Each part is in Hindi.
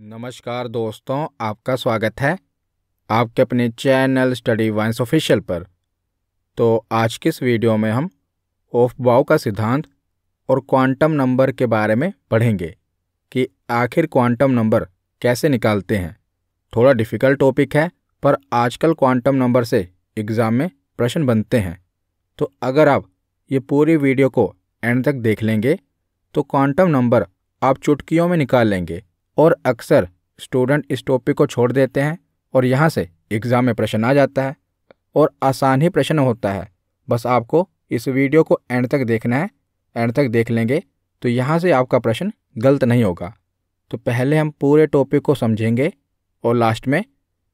नमस्कार दोस्तों, आपका स्वागत है आपके अपने चैनल स्टडी वाइन्स ऑफिशियल पर। तो आज की इस वीडियो में हम ऑफ-बाउ का सिद्धांत और क्वांटम नंबर के बारे में पढ़ेंगे कि आखिर क्वांटम नंबर कैसे निकालते हैं। थोड़ा डिफ़िकल्ट टॉपिक है, पर आजकल क्वांटम नंबर से एग्ज़ाम में प्रश्न बनते हैं। तो अगर आप ये पूरी वीडियो को एंड तक देख लेंगे तो क्वांटम नंबर आप चुटकियों में निकाल लेंगे। और अक्सर स्टूडेंट इस टॉपिक को छोड़ देते हैं और यहाँ से एग्ज़ाम में प्रश्न आ जाता है और आसान ही प्रश्न होता है। बस आपको इस वीडियो को एंड तक देखना है। एंड तक देख लेंगे तो यहाँ से आपका प्रश्न गलत नहीं होगा। तो पहले हम पूरे टॉपिक को समझेंगे और लास्ट में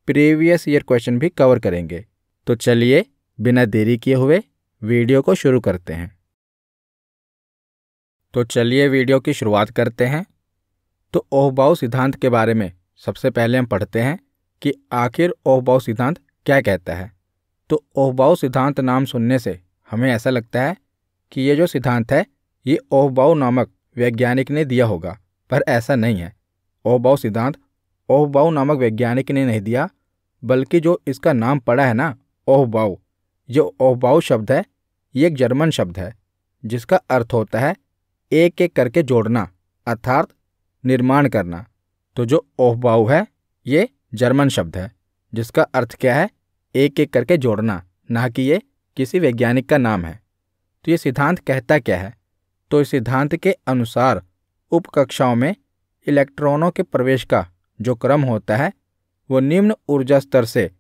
प्रीवियस ईयर क्वेश्चन भी कवर करेंगे। तो चलिए बिना देरी किए हुए वीडियो को शुरू करते हैं। तो चलिए वीडियो की शुरुआत करते हैं। तो ऑफ-बाउ सिद्धांत के बारे में सबसे पहले हम पढ़ते हैं कि आखिर ऑफ-बाउ सिद्धांत क्या कहता है। तो ऑफ-बाउ सिद्धांत नाम सुनने से हमें ऐसा लगता है कि ये जो सिद्धांत है ये ऑफ-बाउ नामक वैज्ञानिक ने दिया होगा, पर ऐसा नहीं है। ऑफ-बाउ सिद्धांत ऑफ-बाउ नामक वैज्ञानिक ने नहीं दिया, बल्कि जो इसका नाम पड़ा है ना, ऑफ-बाउ, जो ऑफ-बाउ शब्द है ये एक जर्मन शब्द है जिसका अर्थ होता है एक एक करके जोड़ना अर्थात निर्माण करना। तो जो ऑफ-बाउ है ये जर्मन शब्द है जिसका अर्थ क्या है, एक एक करके जोड़ना, ना कि ये किसी वैज्ञानिक का नाम है। तो ये सिद्धांत कहता क्या है? तो इस सिद्धांत के अनुसार उपकक्षाओं में इलेक्ट्रॉनों के प्रवेश का जो क्रम होता है वो निम्न ऊर्जा स्तर से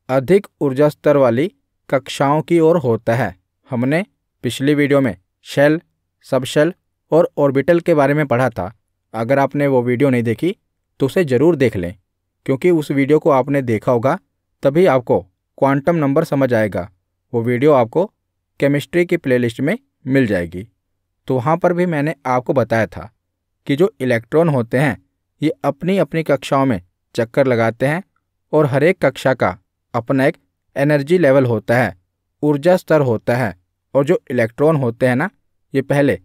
अधिक ऊर्जा स्तर वाली कक्षाओं की ओर होता है। हमने पिछली वीडियो में शेल, सबशेल और ऑर्बिटल के बारे में पढ़ा था। अगर आपने वो वीडियो नहीं देखी तो उसे ज़रूर देख लें, क्योंकि उस वीडियो को आपने देखा होगा तभी आपको क्वांटम नंबर समझ आएगा। वो वीडियो आपको केमिस्ट्री की प्लेलिस्ट में मिल जाएगी। तो वहाँ पर भी मैंने आपको बताया था कि जो इलेक्ट्रॉन होते हैं ये अपनी अपनी कक्षाओं में चक्कर लगाते हैं और हर एक कक्षा का अपना एक एनर्जी लेवल होता है, ऊर्जा स्तर होता है। और जो इलेक्ट्रॉन होते हैं ना, ये पहले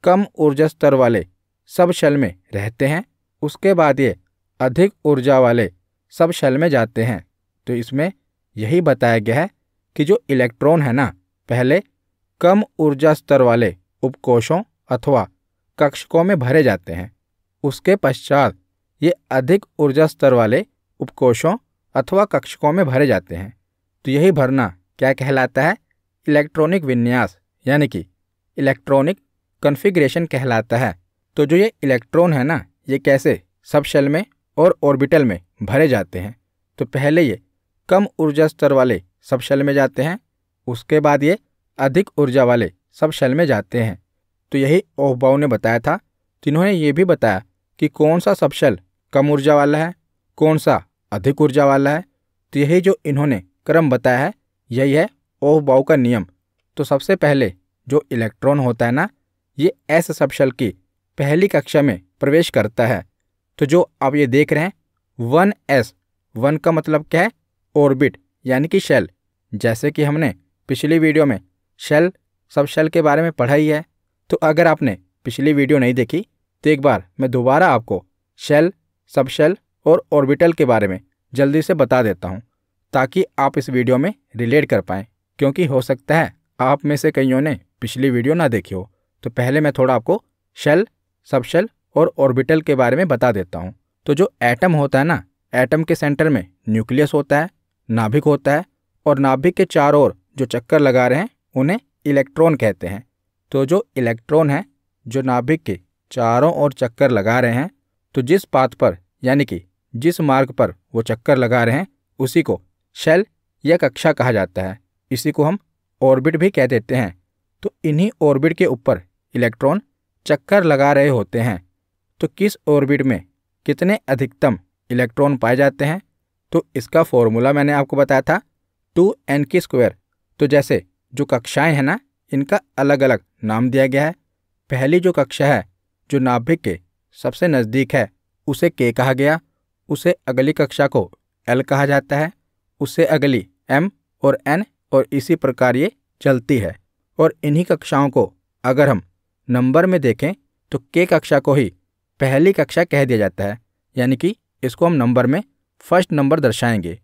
कम ऊर्जा स्तर वाले सब शेल में रहते हैं, उसके बाद ये अधिक ऊर्जा वाले सब शेल में जाते हैं। तो इसमें यही बताया गया है कि जो इलेक्ट्रॉन है ना, पहले कम ऊर्जा स्तर वाले उपकोषों अथवा कक्षकों में भरे जाते हैं, उसके पश्चात ये अधिक ऊर्जा स्तर वाले उपकोषों अथवा कक्षकों में भरे जाते हैं। तो यही भरना क्या कहलाता है? इलेक्ट्रॉनिक विन्यास यानी कि इलेक्ट्रॉनिक कॉन्फ़िगरेशन कहलाता है। तो जो ये इलेक्ट्रॉन है ना, ये कैसे सब शेल में और ऑर्बिटल में भरे जाते हैं? तो पहले ये कम ऊर्जा स्तर वाले सब शेल में जाते हैं, उसके बाद ये अधिक ऊर्जा वाले सब शेल में जाते हैं। तो यही ऑफ-बाउ ने बताया था। तो इन्होंने ये भी बताया कि कौन सा सब शेल कम ऊर्जा वाला है, कौन सा अधिक ऊर्जा वाला है। तो यही जो इन्होंने क्रम बताया है यही है ऑफ-बाउ का नियम। तो सबसे पहले जो इलेक्ट्रॉन होता है ना, ये एस सब शेल की पहली कक्षा में प्रवेश करता है। तो जो आप ये देख रहे हैं 1s, 1 का मतलब क्या है? ऑर्बिट यानी कि शेल। जैसे कि हमने पिछली वीडियो में शेल, सब शेल के बारे में पढ़ा ही है। तो अगर आपने पिछली वीडियो नहीं देखी तो एक बार मैं दोबारा आपको शेल, सब शेल और ऑर्बिटल के बारे में जल्दी से बता देता हूँ, ताकि आप इस वीडियो में रिलेट कर पाएँ, क्योंकि हो सकता है आप में से कईयों ने पिछली वीडियो ना देखी हो। तो पहले मैं थोड़ा आपको शेल, सब शेल और ऑर्बिटल के बारे में बता देता हूँ। तो जो एटम होता है ना, एटम के सेंटर में न्यूक्लियस होता है, नाभिक होता है, और नाभिक के चारों ओर जो चक्कर लगा रहे हैं उन्हें इलेक्ट्रॉन कहते हैं। तो जो इलेक्ट्रॉन है जो नाभिक के चारों ओर चक्कर लगा रहे हैं, तो जिस पाथ पर यानी कि जिस मार्ग पर वो चक्कर लगा रहे हैं उसी को शेल या कक्षा कहा जाता है। इसी को हम ऑर्बिट भी कह देते हैं। तो इन्हीं ऑर्बिट के ऊपर इलेक्ट्रॉन चक्कर लगा रहे होते हैं। तो किस ऑर्बिट में कितने अधिकतम इलेक्ट्रॉन पाए जाते हैं? तो इसका फॉर्मूला मैंने आपको बताया था 2n²। तो जैसे जो कक्षाएं हैं ना, इनका अलग अलग नाम दिया गया है। पहली जो कक्षा है जो नाभिक के सबसे नज़दीक है उसे k कहा गया, उसे अगली कक्षा को l कहा जाता है, उससे अगली m और n, और इसी प्रकार ये चलती है। और इन्हीं कक्षाओं को अगर हम नंबर में देखें तो k कक्षा को ही पहली कक्षा कह दिया जाता है, यानी कि इसको हम नंबर में फर्स्ट नंबर दर्शाएंगे।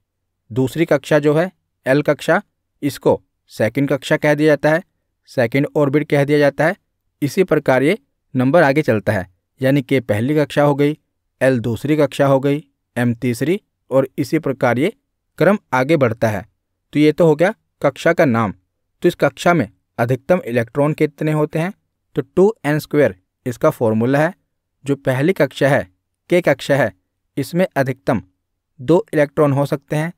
दूसरी कक्षा जो है एल कक्षा, इसको सेकंड कक्षा कह दिया जाता है, सेकंड ऑर्बिट कह दिया जाता है। इसी प्रकार ये नंबर आगे चलता है, यानी कि पहली कक्षा हो गई, एल दूसरी कक्षा हो गई, एम तीसरी, और इसी प्रकार ये क्रम आगे बढ़ता है। तो ये तो हो गया कक्षा का नाम। तो इस कक्षा में अधिकतम इलेक्ट्रॉन कितने होते हैं? तो 2n² इसका फॉर्मूला है। जो पहली कक्षा है के कक्षा है, इसमें अधिकतम 2 इलेक्ट्रॉन हो सकते हैं,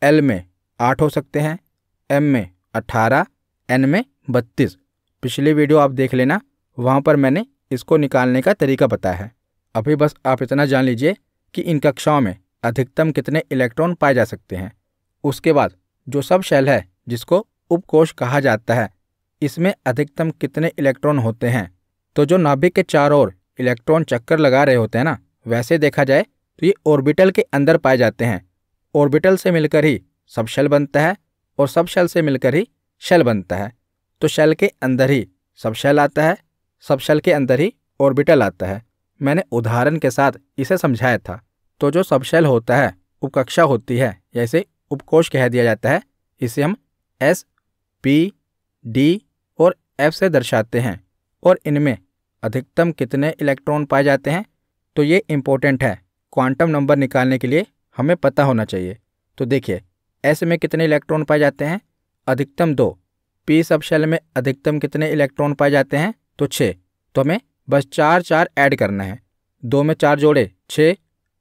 एल में 8 हो सकते हैं, एम में 18, एन में 32। पिछली वीडियो आप देख लेना, वहाँ पर मैंने इसको निकालने का तरीका बताया है। अभी बस आप इतना जान लीजिए कि इन कक्षाओं में अधिकतम कितने इलेक्ट्रॉन पाए जा सकते हैं। उसके बाद जो सब शेल है जिसको उपकोष कहा जाता है, इसमें अधिकतम कितने इलेक्ट्रॉन होते हैं। तो जो नाभिक के चारों ओर इलेक्ट्रॉन चक्कर लगा रहे होते हैं ना, वैसे देखा जाए तो ये ऑर्बिटल के अंदर पाए जाते हैं। ऑर्बिटल से मिलकर ही सब शेल बनता है और सब शेल से मिलकर ही शेल बनता है। तो शेल के अंदर ही सब शेल आता है, सब शेल के अंदर ही ऑर्बिटल आता है। मैंने उदाहरण के साथ इसे समझाया था। तो जो सब शेल होता है, उपकक्षा होती है, या इसे उपकोष कह दिया जाता है, इसे हम एस, पी, डी और एफ से दर्शाते हैं। और इनमें अधिकतम कितने इलेक्ट्रॉन पाए जाते हैं, तो ये इम्पोर्टेंट है। क्वांटम नंबर निकालने के लिए हमें पता होना चाहिए। तो देखिए, एस में कितने इलेक्ट्रॉन पाए जाते हैं? अधिकतम 2। पी सब शेल में अधिकतम कितने इलेक्ट्रॉन पाए जाते हैं? तो 6। तो हमें बस 4 ऐड करना है। 2 में 4 जोड़े 6।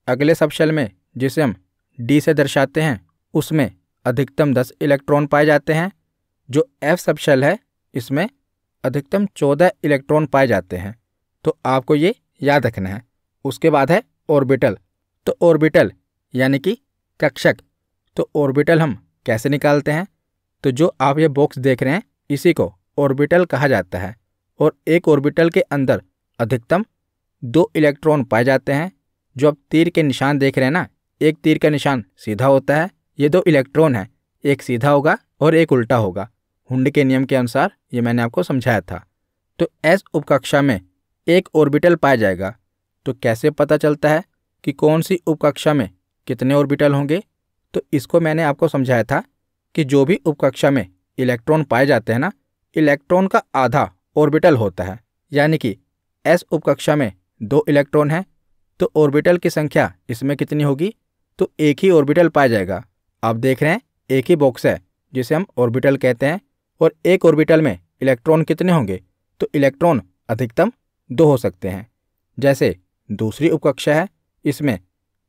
अगले सब शेल में, जिसे हम डी से दर्शाते हैं, उसमें अधिकतम 10 इलेक्ट्रॉन पाए जाते हैं। जो एफ सब शेल है, इसमें अधिकतम 14 इलेक्ट्रॉन पाए जाते हैं। तो आपको ये याद रखना है। उसके बाद है ऑर्बिटल। तो ऑर्बिटल यानी कि कक्षक। तो ऑर्बिटल हम कैसे निकालते हैं? तो जो आप ये बॉक्स देख रहे हैं, इसी को ऑर्बिटल कहा जाता है। और एक ऑर्बिटल के अंदर अधिकतम 2 इलेक्ट्रॉन पाए जाते हैं। जो आप तीर के निशान देख रहे हैं ना, एक तीर का निशान सीधा होता है, ये 2 इलेक्ट्रॉन है, एक सीधा होगा और एक उल्टा होगा। हुंड के नियम के अनुसार ये मैंने आपको समझाया था। तो एस उपकक्षा में एक ऑर्बिटल पाया जाएगा। तो कैसे पता चलता है कि कौन सी उपकक्षा में कितने ऑर्बिटल होंगे? तो इसको मैंने आपको समझाया था कि जो भी उपकक्षा में इलेक्ट्रॉन पाए जाते हैं ना, इलेक्ट्रॉन का आधा ऑर्बिटल होता है। यानी कि एस उपकक्षा में 2 इलेक्ट्रॉन हैं, तो ऑर्बिटल की संख्या इसमें कितनी होगी? तो एक ही ऑर्बिटल पाया जाएगा। आप देख रहे हैं, एक ही बॉक्स है जिसे हम ऑर्बिटल कहते हैं, और एक ऑर्बिटल में इलेक्ट्रॉन कितने होंगे? तो इलेक्ट्रॉन अधिकतम 2 हो सकते हैं। जैसे दूसरी उपकक्षा है, इसमें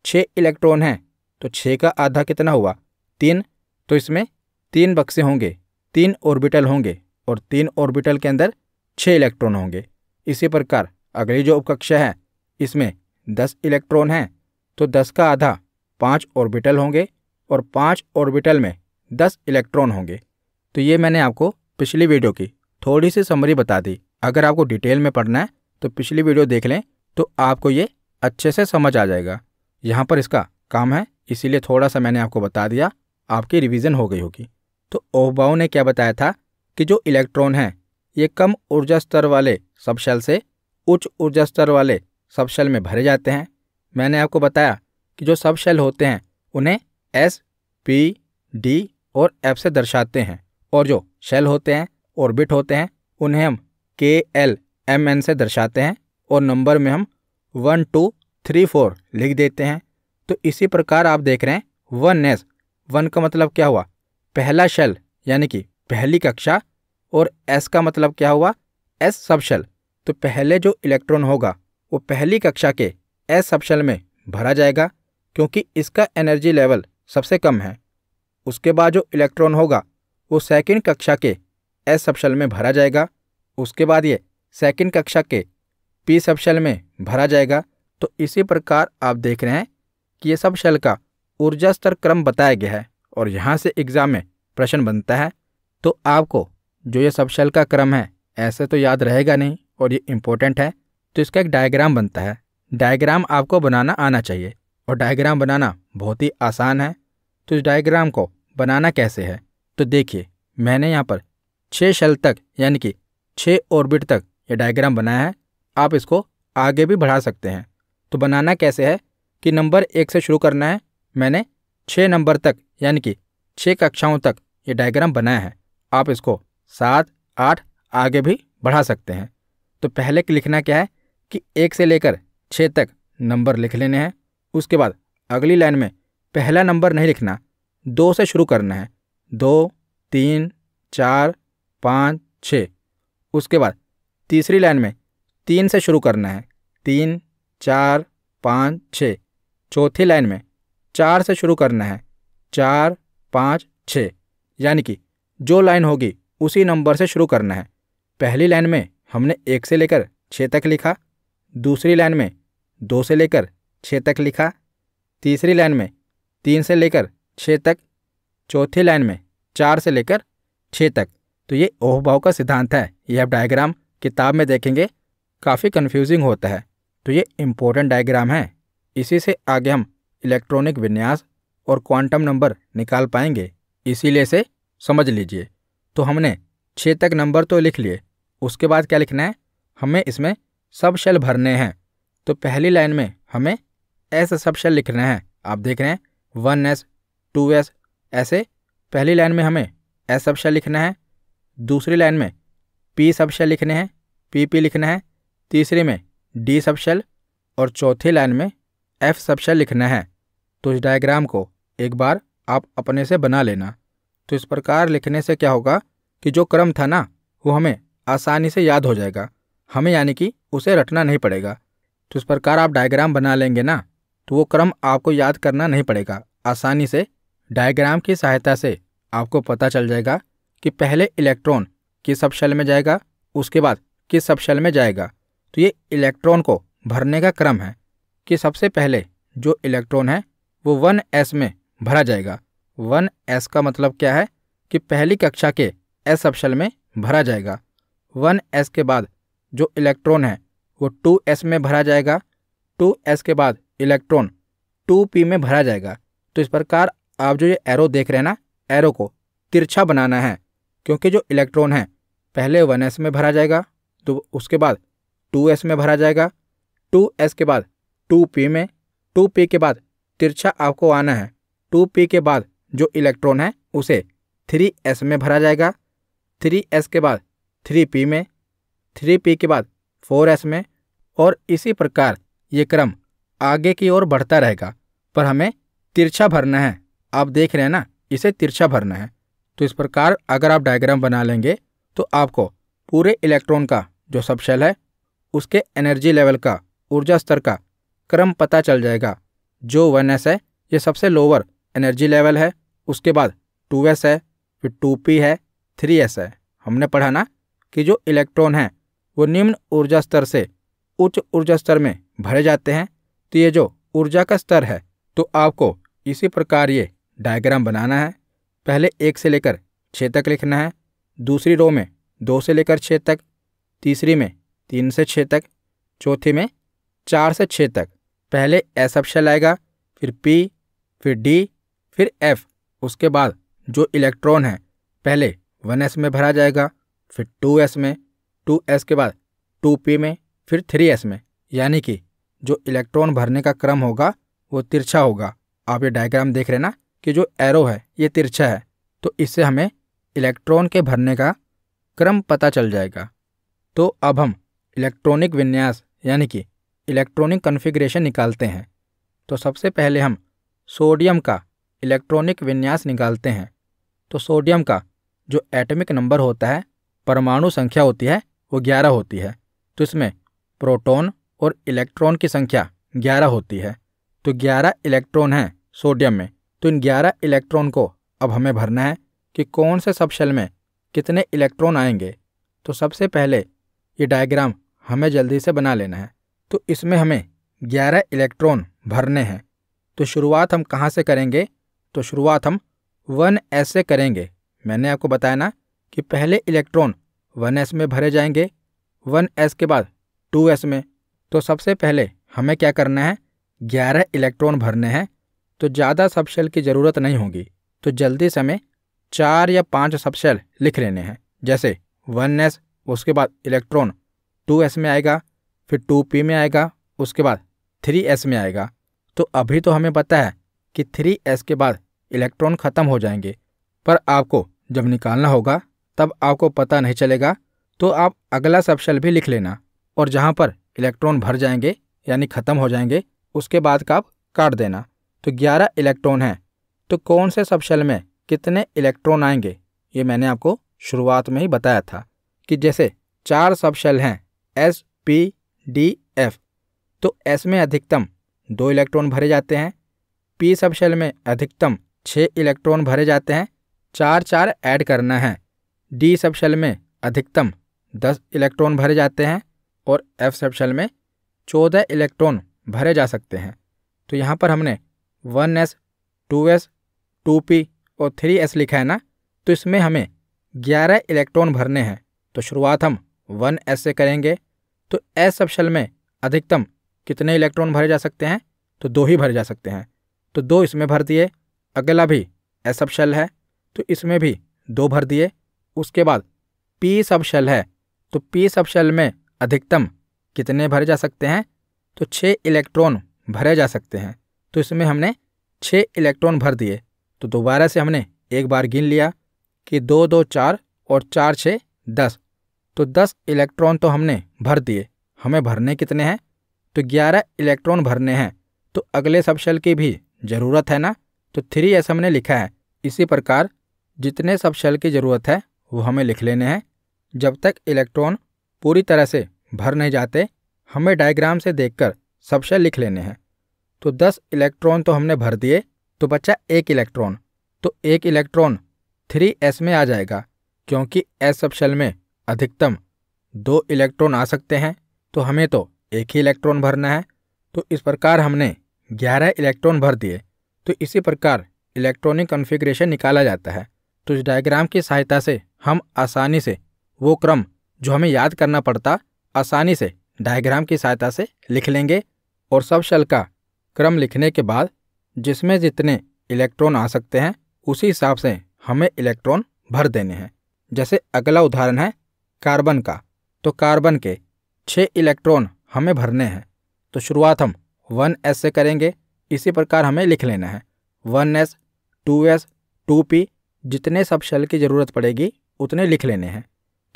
6 इलेक्ट्रॉन हैं, तो 6 का आधा कितना हुआ? 3। तो इसमें 3 बक्से होंगे, 3 ऑर्बिटल होंगे, और 3 ऑर्बिटल के अंदर 6 इलेक्ट्रॉन होंगे। इसी प्रकार अगली जो उपकक्षा है, इसमें 10 इलेक्ट्रॉन हैं, तो 10 का आधा 5 ऑर्बिटल होंगे, और 5 ऑर्बिटल में 10 इलेक्ट्रॉन होंगे। तो ये मैंने आपको पिछली वीडियो की थोड़ी सी समरी बता दी। अगर आपको डिटेल में पढ़ना है तो पिछली वीडियो देख लें, तो आपको ये अच्छे से समझ आ जाएगा। यहाँ पर इसका काम है, इसीलिए थोड़ा सा मैंने आपको बता दिया, आपकी रिवीजन हो गई होगी। तो ओहबाउ ने क्या बताया था कि जो इलेक्ट्रॉन हैं, ये कम ऊर्जा स्तर वाले सब शेल से उच्च ऊर्जा स्तर वाले सब शेल में भरे जाते हैं। मैंने आपको बताया कि जो सब शेल होते हैं, उन्हें एस, पी, डी और एफ से दर्शाते हैं, और जो शेल होते हैं, ऑर्बिट होते हैं, उन्हें हम के, एल, एम, एन से दर्शाते हैं, और नंबर में हम 1, 2, 3, 4 लिख देते हैं। तो इसी प्रकार आप देख रहे हैं 1s, 1 का मतलब क्या हुआ? पहला शेल, यानी कि पहली कक्षा, और s का मतलब क्या हुआ? s सब शेल। तो पहले जो इलेक्ट्रॉन होगा वो पहली कक्षा के s सब शेल में भरा जाएगा, क्योंकि इसका एनर्जी लेवल सबसे कम है। उसके बाद जो इलेक्ट्रॉन होगा वो सेकंड कक्षा के एस सब शेल में भरा जाएगा। उसके बाद ये सेकंड कक्षा के पी सब शेल में भरा जाएगा। तो इसी प्रकार आप देख रहे हैं कि ये सब शेल का ऊर्जा स्तर क्रम बताया गया है, और यहाँ से एग्जाम में प्रश्न बनता है। तो आपको जो ये सब शेल का क्रम है, ऐसे तो याद रहेगा नहीं, और ये इम्पोर्टेंट है। तो इसका एक डायग्राम बनता है। डायग्राम आपको बनाना आना चाहिए, और डायग्राम बनाना बहुत ही आसान है। तो इस डायग्राम को बनाना कैसे है? तो देखिए, मैंने यहाँ पर 6 शेल तक, यानी कि 6 ऑर्बिट तक ये डायग्राम बनाया है। आप इसको आगे भी बढ़ा सकते हैं। तो बनाना कैसे है कि नंबर 1 से शुरू करना है। मैंने 6 नंबर तक यानी कि 6 कक्षाओं तक ये डायग्राम बनाया है। आप इसको 7, 8 आगे भी बढ़ा सकते हैं। तो पहले लिखना क्या है कि 1 से लेकर 6 तक नंबर लिख लेने हैं। उसके बाद अगली लाइन में पहला नंबर नहीं लिखना, 2 से शुरू करना है। 2, 3, 4, 5, 6। उसके बाद तीसरी लाइन में 3 से शुरू करना है। 3, 4, 5, 6। चौथी लाइन में 4 से शुरू करना है। 4, 5, 6। यानी कि जो लाइन होगी उसी नंबर से शुरू करना है। पहली लाइन में हमने 1 से लेकर 6 तक लिखा, दूसरी लाइन में 2 से लेकर 6 तक लिखा, तीसरी लाइन में 3 से लेकर 6 तक, चौथी लाइन में 4 से लेकर 6 तक। तो ये ओहबाव का सिद्धांत है। ये आप डायग्राम किताब में देखेंगे, काफ़ी कन्फ्यूजिंग होता है। तो ये इम्पोर्टेंट डायग्राम है। इसी से आगे हम इलेक्ट्रॉनिक विन्यास और क्वांटम नंबर निकाल पाएंगे, इसीलिए इसे समझ लीजिए। तो हमने 6 तक नंबर तो लिख लिए। उसके बाद क्या लिखना है, हमें इसमें सब शेल भरने हैं। तो पहली लाइन में हमें एस सब शेल लिखना है। आप देख रहे हैं 1s, 2s, ऐसे पहली लाइन में हमें एस सब शेल लिखना है, दूसरी लाइन में पी सब शेल लिखने हैं, पी लिखना है, तीसरी में डी सब शेल और चौथी लाइन में एफ सब शेल लिखना है। तो इस डायग्राम को एक बार आप अपने से बना लेना। तो इस प्रकार लिखने से क्या होगा कि जो क्रम था ना वो हमें आसानी से याद हो जाएगा, हमें यानी कि उसे रटना नहीं पड़ेगा। तो इस प्रकार आप डायग्राम बना लेंगे ना तो वो क्रम आपको याद करना नहीं पड़ेगा। आसानी से डायग्राम की सहायता से आपको पता चल जाएगा कि पहले इलेक्ट्रॉन किस सब शेल में जाएगा, उसके बाद किस सब शेल में जाएगा। तो ये इलेक्ट्रॉन को भरने का क्रम है कि सबसे पहले जो इलेक्ट्रॉन है वो 1s में भरा जाएगा। 1s का मतलब क्या है कि पहली कक्षा के s सब शेल में भरा जाएगा। 1s के बाद जो इलेक्ट्रॉन है वो 2s में भरा जाएगा। 2s के बाद इलेक्ट्रॉन 2p में भरा जाएगा। तो इस प्रकार आप जो ये एरो देख रहे हैं ना, एरो को तिरछा बनाना है, क्योंकि जो इलेक्ट्रॉन है पहले 1s में भरा जाएगा, तो उसके बाद 2s में भरा जाएगा, 2s के बाद 2p में, 2p के बाद तिरछा आपको आना है। 2p के बाद जो इलेक्ट्रॉन है उसे 3s में भरा जाएगा, 3s के बाद 3p में, 3p के बाद 4s में, और इसी प्रकार ये क्रम आगे की ओर बढ़ता रहेगा। पर हमें तिरछा भरना है। आप देख रहे हैं ना, इसे तिरछा भरना है। तो इस प्रकार अगर आप डायग्राम बना लेंगे तो आपको पूरे इलेक्ट्रॉन का जो सब शेल है उसके एनर्जी लेवल का, ऊर्जा स्तर का क्रम पता चल जाएगा। जो 1s है ये सबसे लोअर एनर्जी लेवल है, उसके बाद 2s है, फिर 2p है, 3s है। हमने पढ़ा ना कि जो इलेक्ट्रॉन है वो निम्न ऊर्जा स्तर से उच्च ऊर्जा स्तर में भरे जाते हैं। तो ये जो ऊर्जा का स्तर है, तो आपको इसी प्रकार ये डायग्राम बनाना है। पहले 1 से लेकर 6 तक लिखना है, दूसरी रो में 2 से लेकर 6 तक, तीसरी में 3 से 6 तक, चौथी में 4 से 6 तक। पहले एस सब शेल आएगा, फिर पी, फिर डी, फिर एफ। उसके बाद जो इलेक्ट्रॉन है पहले 1s में भरा जाएगा, फिर 2s में, 2s के बाद 2p में, फिर 3s में। यानी कि जो इलेक्ट्रॉन भरने का क्रम होगा वो तिरछा होगा। आप ये डायग्राम देख रहे हैं ना कि जो एरो है ये तिरछा है, तो इससे हमें इलेक्ट्रॉन के भरने का क्रम पता चल जाएगा। तो अब हम इलेक्ट्रॉनिक विन्यास यानी कि इलेक्ट्रॉनिक कॉन्फ़िगरेशन निकालते हैं। तो सबसे पहले हम सोडियम का इलेक्ट्रॉनिक विन्यास निकालते हैं। तो सोडियम का जो एटॉमिक नंबर होता है, परमाणु संख्या होती है, वो 11 होती है। तो इसमें प्रोटॉन और इलेक्ट्रॉन की संख्या 11 होती है। तो 11 इलेक्ट्रॉन हैं सोडियम में। तो इन 11 इलेक्ट्रॉन को अब हमें भरना है कि कौन से सब शेल में कितने इलेक्ट्रॉन आएंगे। तो सबसे पहले ये डायग्राम हमें जल्दी से बना लेना है। तो इसमें हमें 11 इलेक्ट्रॉन भरने हैं। तो शुरुआत हम कहाँ से करेंगे? तो शुरुआत हम 1s से करेंगे। मैंने आपको बताया ना कि पहले इलेक्ट्रॉन 1s में भरे जाएंगे, 1s के बाद 2s में। तो सबसे पहले हमें क्या करना है, 11 इलेक्ट्रॉन भरने हैं। तो ज़्यादा सब शेल की ज़रूरत नहीं होगी, तो जल्दी से हमें 4 या 5 सब शेल लिख लेने हैं। जैसे 1s, उसके बाद इलेक्ट्रॉन 2s में आएगा, फिर 2p में आएगा, उसके बाद 3s में आएगा। तो अभी तो हमें पता है कि 3s के बाद इलेक्ट्रॉन खत्म हो जाएंगे, पर आपको जब निकालना होगा तब आपको पता नहीं चलेगा, तो आप अगला सब शेल भी लिख लेना और जहाँ पर इलेक्ट्रॉन भर जाएंगे यानी खत्म हो जाएंगे उसके बाद का आप काट देना। तो 11 इलेक्ट्रॉन हैं, तो कौन से सब शेल में कितने इलेक्ट्रॉन आएंगे ये मैंने आपको शुरुआत में ही बताया था कि जैसे 4 सब शेल हैं S, P, D, F, तो S में अधिकतम 2 इलेक्ट्रॉन भरे जाते हैं, P सब शेल में अधिकतम 6 इलेक्ट्रॉन भरे जाते हैं, 4 ऐड करना है, D सब शेल में अधिकतम 10 इलेक्ट्रॉन भरे जाते हैं और F सब शेल में 14 इलेक्ट्रॉन भरे जा सकते हैं। तो यहाँ पर हमने 1s, 2s, 2p और 3s लिखा है ना, तो इसमें हमें 11 इलेक्ट्रॉन भरने हैं। तो शुरुआत हम 1s से करेंगे। तो s सब शेल में अधिकतम कितने इलेक्ट्रॉन भरे जा सकते हैं? तो 2 ही भरे जा सकते हैं, तो 2 इसमें भर दिए। अगला भी s सब शेल है तो इसमें भी 2 भर दिए। उसके बाद p सब शेल है, तो p सब शेल में अधिकतम कितने भरे जा सकते हैं? तो 6 इलेक्ट्रॉन भरे जा सकते हैं, तो इसमें हमने 6 इलेक्ट्रॉन भर दिए। तो दोबारा से हमने एक बार गिन लिया कि 2 2 4 और 4 6 10, तो 10 इलेक्ट्रॉन तो हमने भर दिए। हमें भरने कितने हैं? तो 11 इलेक्ट्रॉन भरने हैं। तो अगले सब शेल की भी ज़रूरत है ना, तो 3s हमने लिखा है। इसी प्रकार जितने सब शेल की ज़रूरत है वो हमें लिख लेने हैं। जब तक इलेक्ट्रॉन पूरी तरह से भर नहीं जाते हमें डायग्राम से देखकर सब शेल लिख लेने हैं। तो 10 इलेक्ट्रॉन तो हमने भर दिए, तो बचा 1 इलेक्ट्रॉन। तो 1 इलेक्ट्रॉन 3s में आ जाएगा, क्योंकि s सब शेल में अधिकतम 2 इलेक्ट्रॉन आ सकते हैं, तो हमें तो 1 ही इलेक्ट्रॉन भरना है। तो इस प्रकार हमने 11 इलेक्ट्रॉन भर दिए। तो इसी प्रकार इलेक्ट्रॉनिक कॉन्फ़िगरेशन निकाला जाता है। तो इस डायग्राम की सहायता से हम आसानी से वो क्रम जो हमें याद करना पड़ता आसानी से डायग्राम की सहायता से लिख लेंगे, और सब शेल का क्रम लिखने के बाद जिसमें जितने इलेक्ट्रॉन आ सकते हैं उसी हिसाब से हमें इलेक्ट्रॉन भर देने हैं। जैसे अगला उदाहरण है कार्बन का, तो कार्बन के 6 इलेक्ट्रॉन हमें भरने हैं। तो शुरुआत हम 1s से करेंगे। इसी प्रकार हमें लिख लेना है 1s, 2s, 2p, जितने सब शेल की ज़रूरत पड़ेगी उतने लिख लेने हैं।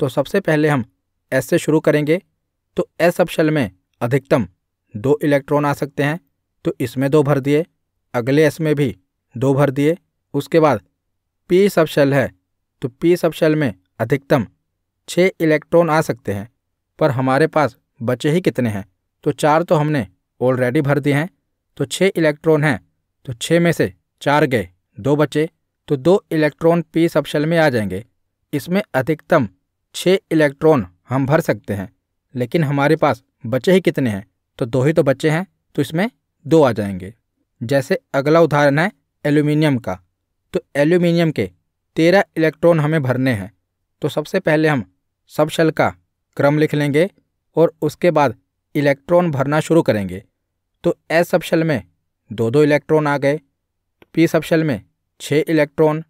तो सबसे पहले हम s से शुरू करेंगे। तो s सब शेल में अधिकतम 2 इलेक्ट्रॉन आ सकते हैं, तो इसमें 2 भर दिए। अगले s में भी 2 भर दिए। उसके बाद p सब शेल है, तो p सब शेल में अधिकतम 6 इलेक्ट्रॉन आ सकते हैं, पर हमारे पास बचे ही कितने हैं? तो 4 तो हमने ऑलरेडी भर दिए हैं, तो 6 इलेक्ट्रॉन हैं, तो 6 में से 4 गए, 2 बचे, तो 2 इलेक्ट्रॉन p सब शेल में आ जाएंगे। इसमें अधिकतम 6 इलेक्ट्रॉन हम भर सकते हैं, लेकिन हमारे पास बचे ही कितने हैं? तो 2 ही तो बचे हैं, तो इसमें 2 आ जाएंगे। जैसे अगला उदाहरण है एल्यूमिनियम का, तो एल्यूमिनियम के 13 इलेक्ट्रॉन हमें भरने हैं। तो सबसे पहले हम सब शेल का क्रम लिख लेंगे और उसके बाद इलेक्ट्रॉन भरना शुरू करेंगे। तो s सब शेल में 2 इलेक्ट्रॉन आ गए, p सब शेल में 6 इलेक्ट्रॉन,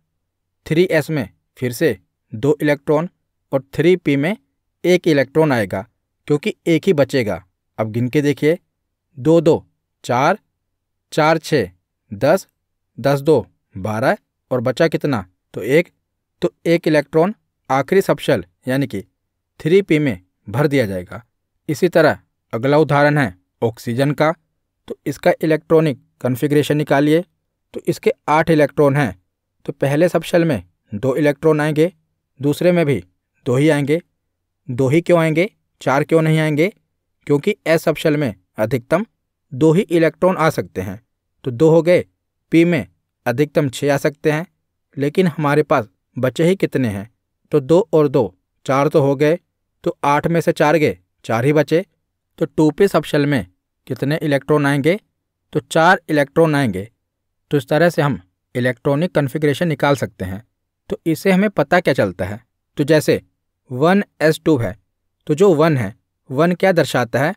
3s में फिर से 2 इलेक्ट्रॉन और 3p में 1 इलेक्ट्रॉन आएगा, क्योंकि 1 ही बचेगा। अब गिन के देखिए 2 2 4, 4 6 10, 10 2 12 और बचा कितना? तो 1। तो 1 इलेक्ट्रॉन आखिरी सब शेल यानी कि 3p में भर दिया जाएगा। इसी तरह अगला उदाहरण है ऑक्सीजन का, तो इसका इलेक्ट्रॉनिक कॉन्फ़िगरेशन निकालिए। तो इसके 8 इलेक्ट्रॉन हैं, तो पहले सब शेल में 2 इलेक्ट्रॉन आएंगे, दूसरे में भी 2 ही आएंगे। 2 ही क्यों आएंगे? 4 क्यों नहीं आएंगे? क्योंकि s सब शेल में अधिकतम 2 ही इलेक्ट्रॉन आ सकते हैं, तो 2 हो गए। p में अधिकतम 6 आ सकते हैं, लेकिन हमारे पास बचे ही कितने हैं? तो 2 और 2 4 तो हो गए, तो 8 में से 4 गए, 4 ही बचे। तो 2p सब शेल में कितने इलेक्ट्रॉन आएंगे? तो 4 इलेक्ट्रॉन आएंगे। तो इस तरह से हम इलेक्ट्रॉनिक कॉन्फ़िगरेशन निकाल सकते हैं। तो इससे हमें पता क्या चलता है? तो जैसे 1s2 है, तो जो 1 है 1 क्या दर्शाता है?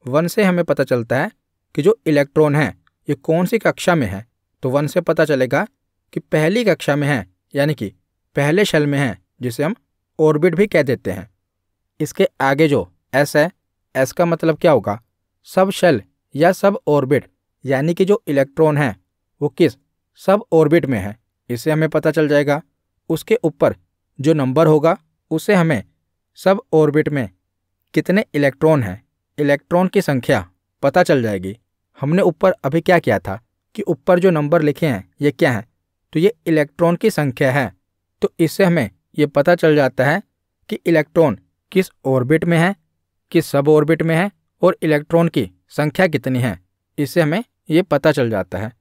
1 से हमें पता चलता है कि जो इलेक्ट्रॉन है ये कौन सी कक्षा में है। तो 1 से पता चलेगा कि पहली कक्षा में है, यानी कि पहले शेल में है, जिसे हम ऑर्बिट भी कह देते हैं। इसके आगे जो s है, s का मतलब क्या होगा? सब शेल या सब ऑर्बिट यानी कि जो इलेक्ट्रॉन है वो किस सब ऑर्बिट में है, इससे हमें पता चल जाएगा। उसके ऊपर जो नंबर होगा उससे हमें सब ऑर्बिट में कितने इलेक्ट्रॉन हैं, इलेक्ट्रॉन की संख्या पता चल जाएगी। हमने ऊपर अभी क्या किया था कि ऊपर जो नंबर लिखे हैं ये क्या है, तो ये इलेक्ट्रॉन की संख्या है। तो इससे हमें ये पता चल जाता है कि इलेक्ट्रॉन किस ऑर्बिट में है, किस सब ऑर्बिट में है और इलेक्ट्रॉन की संख्या कितनी है, इससे हमें ये पता चल जाता है।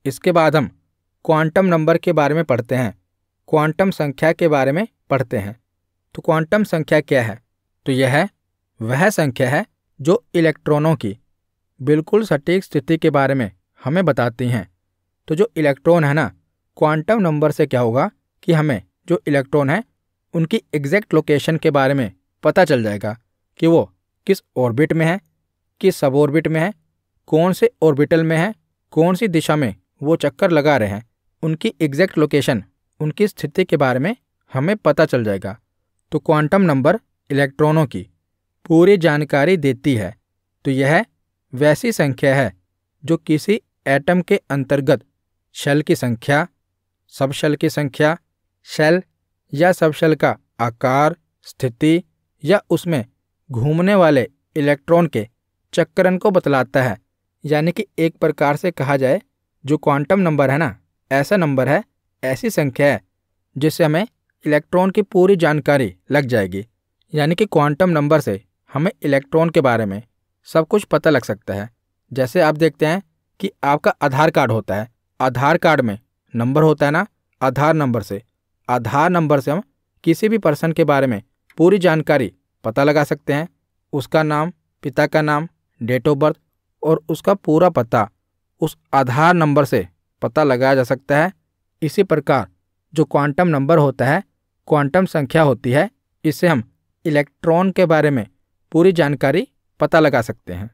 इसके बाद हम क्वांटम नंबर के बारे में पढ़ते हैं, क्वांटम संख्या के बारे में पढ़ते हैं। तो क्वांटम संख्या क्या है, तो यह है वह संख्या है जो इलेक्ट्रॉनों की बिल्कुल सटीक स्थिति के बारे में हमें बताती हैं। तो जो इलेक्ट्रॉन है ना, क्वांटम नंबर से क्या होगा कि हमें जो इलेक्ट्रॉन है उनकी एग्जैक्ट लोकेशन के बारे में पता चल जाएगा कि वो किस ऑर्बिट में है, किस सब ऑर्बिट में है, कौन से ऑर्बिटल में है, कौन सी दिशा में वो चक्कर लगा रहे हैं, उनकी एग्जैक्ट लोकेशन, उनकी स्थिति के बारे में हमें पता चल जाएगा। तो क्वांटम नंबर इलेक्ट्रॉनों की पूरी जानकारी देती है। तो यह वैसी संख्या है जो किसी एटम के अंतर्गत शेल की संख्या, सब शेल की संख्या, शेल या सब शेल का आकार, स्थिति या उसमें घूमने वाले इलेक्ट्रॉन के चक्रण को बतलाता है। यानी कि एक प्रकार से कहा जाए, जो क्वांटम नंबर है ना, ऐसा नंबर है, ऐसी संख्या है जिससे हमें इलेक्ट्रॉन की पूरी जानकारी लग जाएगी। यानी कि क्वांटम नंबर से हमें इलेक्ट्रॉन के बारे में सब कुछ पता लग सकता है। जैसे आप देखते हैं कि आपका आधार कार्ड होता है, आधार कार्ड में नंबर होता है ना, आधार नंबर से हम किसी भी पर्सन के बारे में पूरी जानकारी पता लगा सकते हैं। उसका नाम, पिता का नाम, डेट ऑफ बर्थ और उसका पूरा पता उस आधार नंबर से पता लगाया जा सकता है। इसी प्रकार जो क्वांटम नंबर होता है, क्वांटम संख्या होती है, इससे हम इलेक्ट्रॉन के बारे में पूरी जानकारी पता लगा सकते हैं।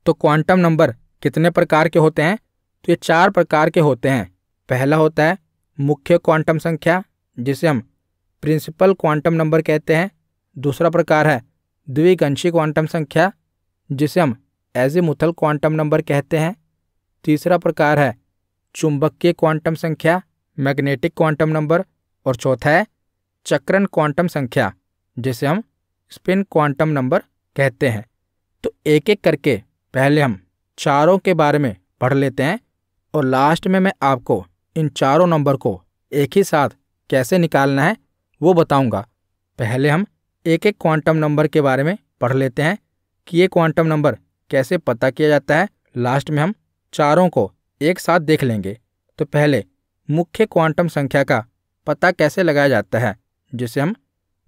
तो क्वांटम नंबर कितने प्रकार के होते हैं, तो ये 4 प्रकार के होते हैं। पहला होता है मुख्य क्वांटम संख्या, जिसे हम प्रिंसिपल क्वांटम नंबर कहते हैं। दूसरा प्रकार है द्विगंशी क्वांटम संख्या, जिसे हम एजीमुथल क्वांटम नंबर कहते हैं। तीसरा प्रकार है चुंबकीय क्वांटम संख्या, मैग्नेटिक क्वांटम नंबर। और चौथा है चक्रण क्वांटम संख्या, जिसे हम स्पिन क्वांटम नंबर कहते हैं। तो एक एक करके पहले हम चारों के बारे में पढ़ लेते हैं और लास्ट में मैं आपको इन चारों नंबर को एक ही साथ कैसे निकालना है वो बताऊंगा। पहले हम एक एक क्वांटम नंबर के बारे में पढ़ लेते हैं कि ये क्वांटम नंबर कैसे पता किया जाता है। लास्ट में हम चारों को एक साथ देख लेंगे। तो पहले मुख्य क्वांटम संख्या का पता कैसे लगाया जाता है, जिसे हम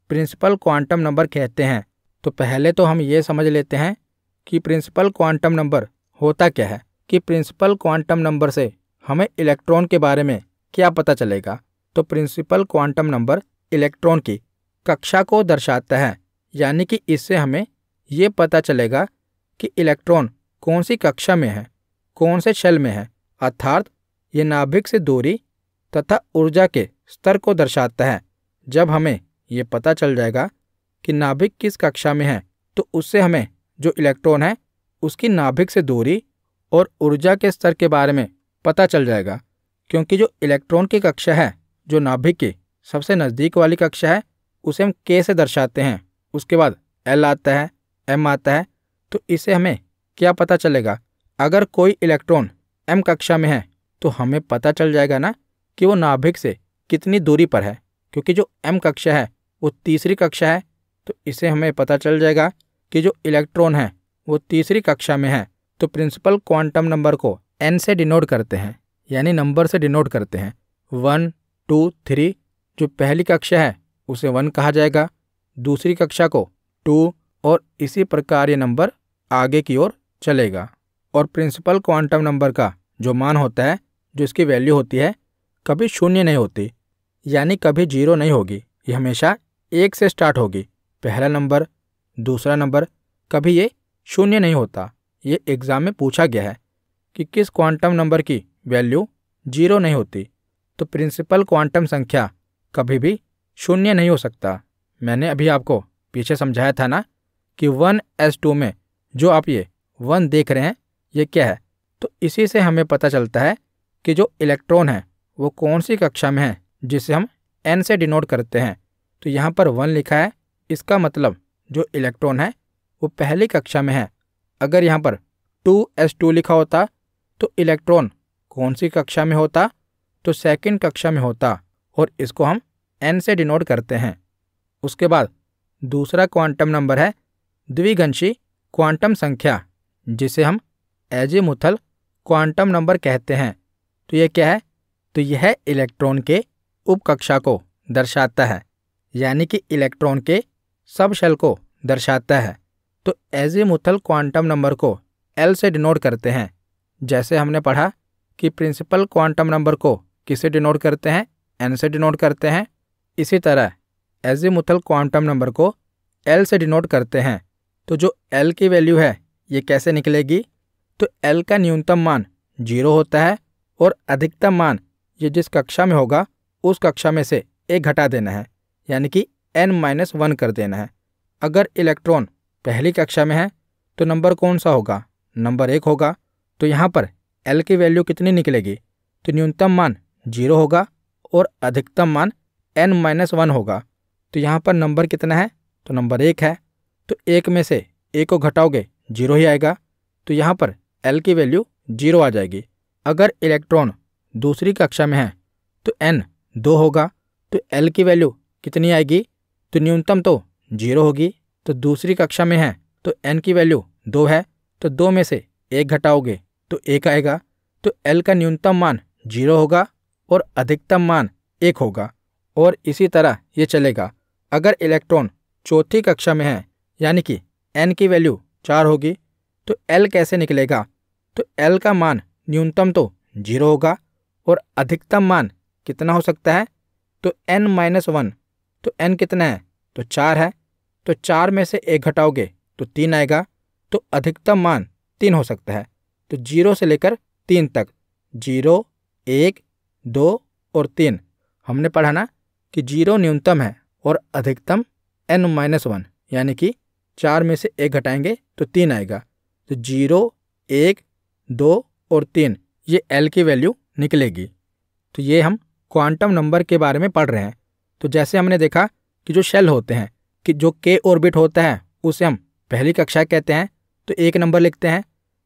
प्रिंसिपल क्वांटम नंबर कहते हैं। तो पहले तो हम ये समझ लेते हैं कि प्रिंसिपल क्वांटम नंबर होता क्या है, कि प्रिंसिपल क्वांटम नंबर से हमें इलेक्ट्रॉन के बारे में क्या पता चलेगा। तो प्रिंसिपल क्वांटम नंबर इलेक्ट्रॉन की कक्षा को दर्शाता है। यानी कि इससे हमें ये पता चलेगा कि इलेक्ट्रॉन कौन सी कक्षा में है, कौन से शेल में है, अर्थात ये नाभिक से दूरी तथा ऊर्जा के स्तर को दर्शाता है। जब हमें ये पता चल जाएगा कि नाभिक किस कक्षा में है, तो उससे हमें जो इलेक्ट्रॉन है उसकी नाभिक से दूरी और ऊर्जा के स्तर के बारे में पता चल जाएगा। क्योंकि जो इलेक्ट्रॉन की कक्षा है, जो नाभिक की सबसे नज़दीक वाली कक्षा है, उसे हम K से दर्शाते हैं। उसके बाद L आता है, M आता है। तो इससे हमें क्या पता चलेगा, अगर कोई इलेक्ट्रॉन M कक्षा में है तो हमें पता चल जाएगा ना कि वो नाभिक से कितनी दूरी पर है। क्योंकि जो M कक्षा है वो तीसरी कक्षा है, तो इससे हमें पता चल जाएगा कि जो इलेक्ट्रॉन है वो तीसरी कक्षा में है। तो प्रिंसिपल क्वांटम नंबर को N से डिनोट करते हैं, यानी नंबर से डिनोट करते हैं। 1, 2, 3। जो पहली कक्षा है उसे 1 कहा जाएगा, दूसरी कक्षा को 2 और इसी प्रकार ये नंबर आगे की ओर चलेगा। और प्रिंसिपल क्वांटम नंबर का जो मान होता है, जो इसकी वैल्यू होती है, कभी शून्य नहीं होती, यानी कभी 0 नहीं होगी। ये हमेशा 1 से स्टार्ट होगी। पहला नंबर, दूसरा नंबर, कभी ये शून्य नहीं होता। ये एग्ज़ाम में पूछा गया है कि किस क्वांटम नंबर की वैल्यू 0 नहीं होती। तो प्रिंसिपल क्वांटम संख्या कभी भी शून्य नहीं हो सकता। मैंने अभी आपको पीछे समझाया था ना कि 1s2 में जो आप ये 1 देख रहे हैं, ये क्या है, तो इसी से हमें पता चलता है कि जो इलेक्ट्रॉन है वो कौन सी कक्षा में है, जिसे हम n से डिनोट करते हैं। तो यहाँ पर 1 लिखा है, इसका मतलब जो इलेक्ट्रॉन है वो पहली कक्षा में है। अगर यहाँ पर 2s2 लिखा होता तो इलेक्ट्रॉन कौन सी कक्षा में होता, तो सेकंड कक्षा में होता, और इसको हम n से डिनोट करते हैं। उसके बाद दूसरा क्वांटम नंबर है द्विगंशी क्वांटम संख्या, जिसे हम एजीमुथल क्वांटम नंबर कहते हैं। तो ये क्या है, तो यह इलेक्ट्रॉन के उपकक्षा को दर्शाता है, यानी कि इलेक्ट्रॉन के सब शेल को दर्शाता है। तो एजीमुथल क्वांटम नंबर को L से डिनोट करते हैं। जैसे हमने पढ़ा कि प्रिंसिपल क्वांटम नंबर को किससे डिनोट करते हैं, n से डिनोट करते हैं। इसी तरह एजीमुथल क्वांटम नंबर को L से डिनोट करते हैं। तो जो L की वैल्यू है ये कैसे निकलेगी, तो L का न्यूनतम मान 0 होता है और अधिकतम मान ये जिस कक्षा में होगा उस कक्षा में से 1 घटा देना है, यानी कि n-1 कर देना है। अगर इलेक्ट्रॉन पहली कक्षा में है तो नंबर कौन सा होगा, नंबर 1 होगा। तो यहाँ पर L की वैल्यू कितनी निकलेगी, तो न्यूनतम मान 0 होगा और अधिकतम मान n-1 होगा। तो यहाँ पर नंबर कितना है, तो नंबर 1 है। तो 1 में से 1 को घटाओगे 0 ही आएगा। तो यहाँ पर L की वैल्यू 0 आ जाएगी। अगर इलेक्ट्रॉन दूसरी कक्षा में है तो n 2 होगा। तो L की वैल्यू कितनी आएगी, तो न्यूनतम तो 0 होगी। तो दूसरी कक्षा में है तो n की वैल्यू 2 है, तो 2 में से 1 घटाओगे तो 1 आएगा। तो L का न्यूनतम मान 0 होगा और अधिकतम मान 1 होगा। और इसी तरह ये चलेगा। अगर इलेक्ट्रॉन चौथी कक्षा में है, यानी कि n की वैल्यू 4 होगी, तो L कैसे निकलेगा, तो L का मान न्यूनतम तो 0 होगा और अधिकतम मान कितना हो सकता है, तो n-1। तो n कितना है, तो 4 है। तो 4 में से 1 घटाओगे तो 3 आएगा। तो अधिकतम मान 3 हो सकता है। तो 0 से लेकर 3 तक, 0, 1, 2 और 3, हमने पढ़ा ना कि 0 न्यूनतम है और अधिकतम n-1, यानी कि 4 में से 1 घटाएंगे तो 3 आएगा। तो 0, 1, 2 और 3 ये L की वैल्यू निकलेगी। तो ये हम क्वांटम नंबर के बारे में पढ़ रहे हैं। तो जैसे हमने देखा कि जो शेल होते हैं, कि जो k ऑर्बिट होता है उसे हम पहली कक्षा कहते हैं, तो 1 नंबर लिखते हैं।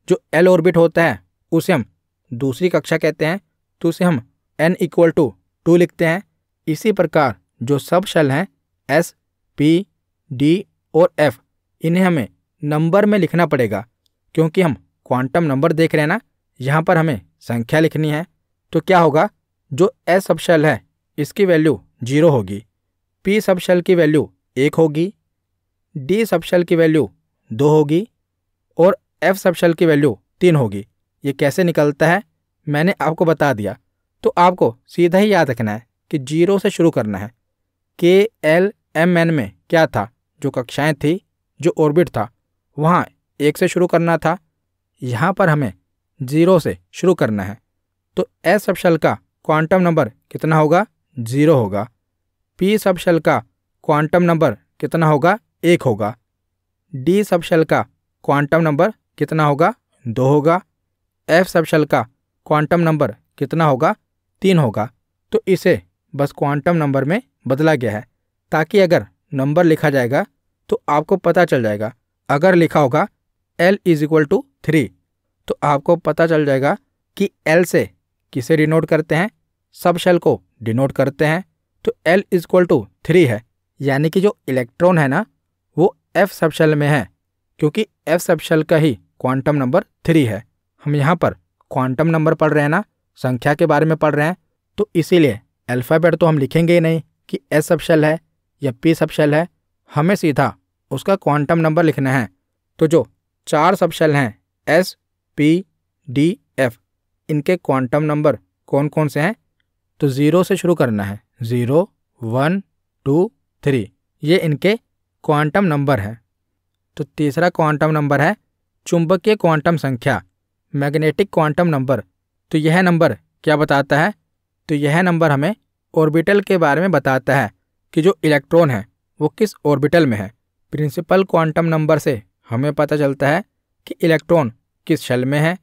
जो L ऑर्बिट होता है उसे हम दूसरी कक्षा कहते हैं, तो उसे हम n=2 लिखते हैं। इसी प्रकार जो सब शेल हैं S, P, D और F, इन्हें हमें नंबर में लिखना पड़ेगा, क्योंकि हम क्वांटम नंबर देख रहे हैं ना, यहाँ पर हमें संख्या लिखनी है। तो क्या होगा, जो S सब शेल है इसकी वैल्यू 0 होगी, P सब शेल की वैल्यू 1 होगी, D सब शेल की वैल्यू 2 होगी और F सब शेल की वैल्यू 3 होगी। ये कैसे निकलता है मैंने आपको बता दिया। तो आपको सीधा ही याद रखना है कि 0 से शुरू करना है। K, L, M, N में क्या था, जो कक्षाएं थी, जो ऑर्बिट था, वहाँ 1 से शुरू करना था। यहाँ पर हमें 0 से शुरू करना है। तो S सब शेल का क्वांटम नंबर कितना होगा, 0 होगा। P सब शेल का क्वांटम नंबर कितना होगा, 1 होगा। D सब शेल का क्वांटम नंबर कितना होगा, 2 होगा। F सब शेल का क्वांटम नंबर कितना होगा, 3 होगा। तो इसे बस क्वांटम नंबर में बदला गया है, ताकि अगर नंबर लिखा जाएगा तो आपको पता चल जाएगा। अगर लिखा होगा L=3, तो आपको पता चल जाएगा कि L से किसे डिनोट करते हैं, सब शेल को डिनोट करते हैं। तो L=3 है, यानी कि जो इलेक्ट्रॉन है ना वो F सब शेल में है, क्योंकि F सब शेल का ही क्वांटम नंबर 3 है। हम यहाँ पर क्वांटम नंबर पढ़ रहे हैं ना, संख्या के बारे में पढ़ रहे हैं, तो इसीलिए अल्फ़ाबेट तो हम लिखेंगे ही नहीं कि S सब शेल है या P सब शेल है, हमें सीधा उसका क्वांटम नंबर लिखना है। तो जो 4 सब शेल हैं S, P, D, F, इनके क्वांटम नंबर कौन कौन से हैं, तो 0 से शुरू करना है। 0, 1, 2, 3 ये इनके क्वांटम नंबर हैं। तो तीसरा क्वांटम नंबर है चुंबकीय क्वांटम संख्या, मैग्नेटिक क्वांटम नंबर। तो यह नंबर क्या बताता है, तो यह नंबर हमें ऑर्बिटल के बारे में बताता है कि जो इलेक्ट्रॉन है वो किस ऑर्बिटल में है। प्रिंसिपल क्वांटम नंबर से हमें पता चलता है कि इलेक्ट्रॉन किस शेल में है,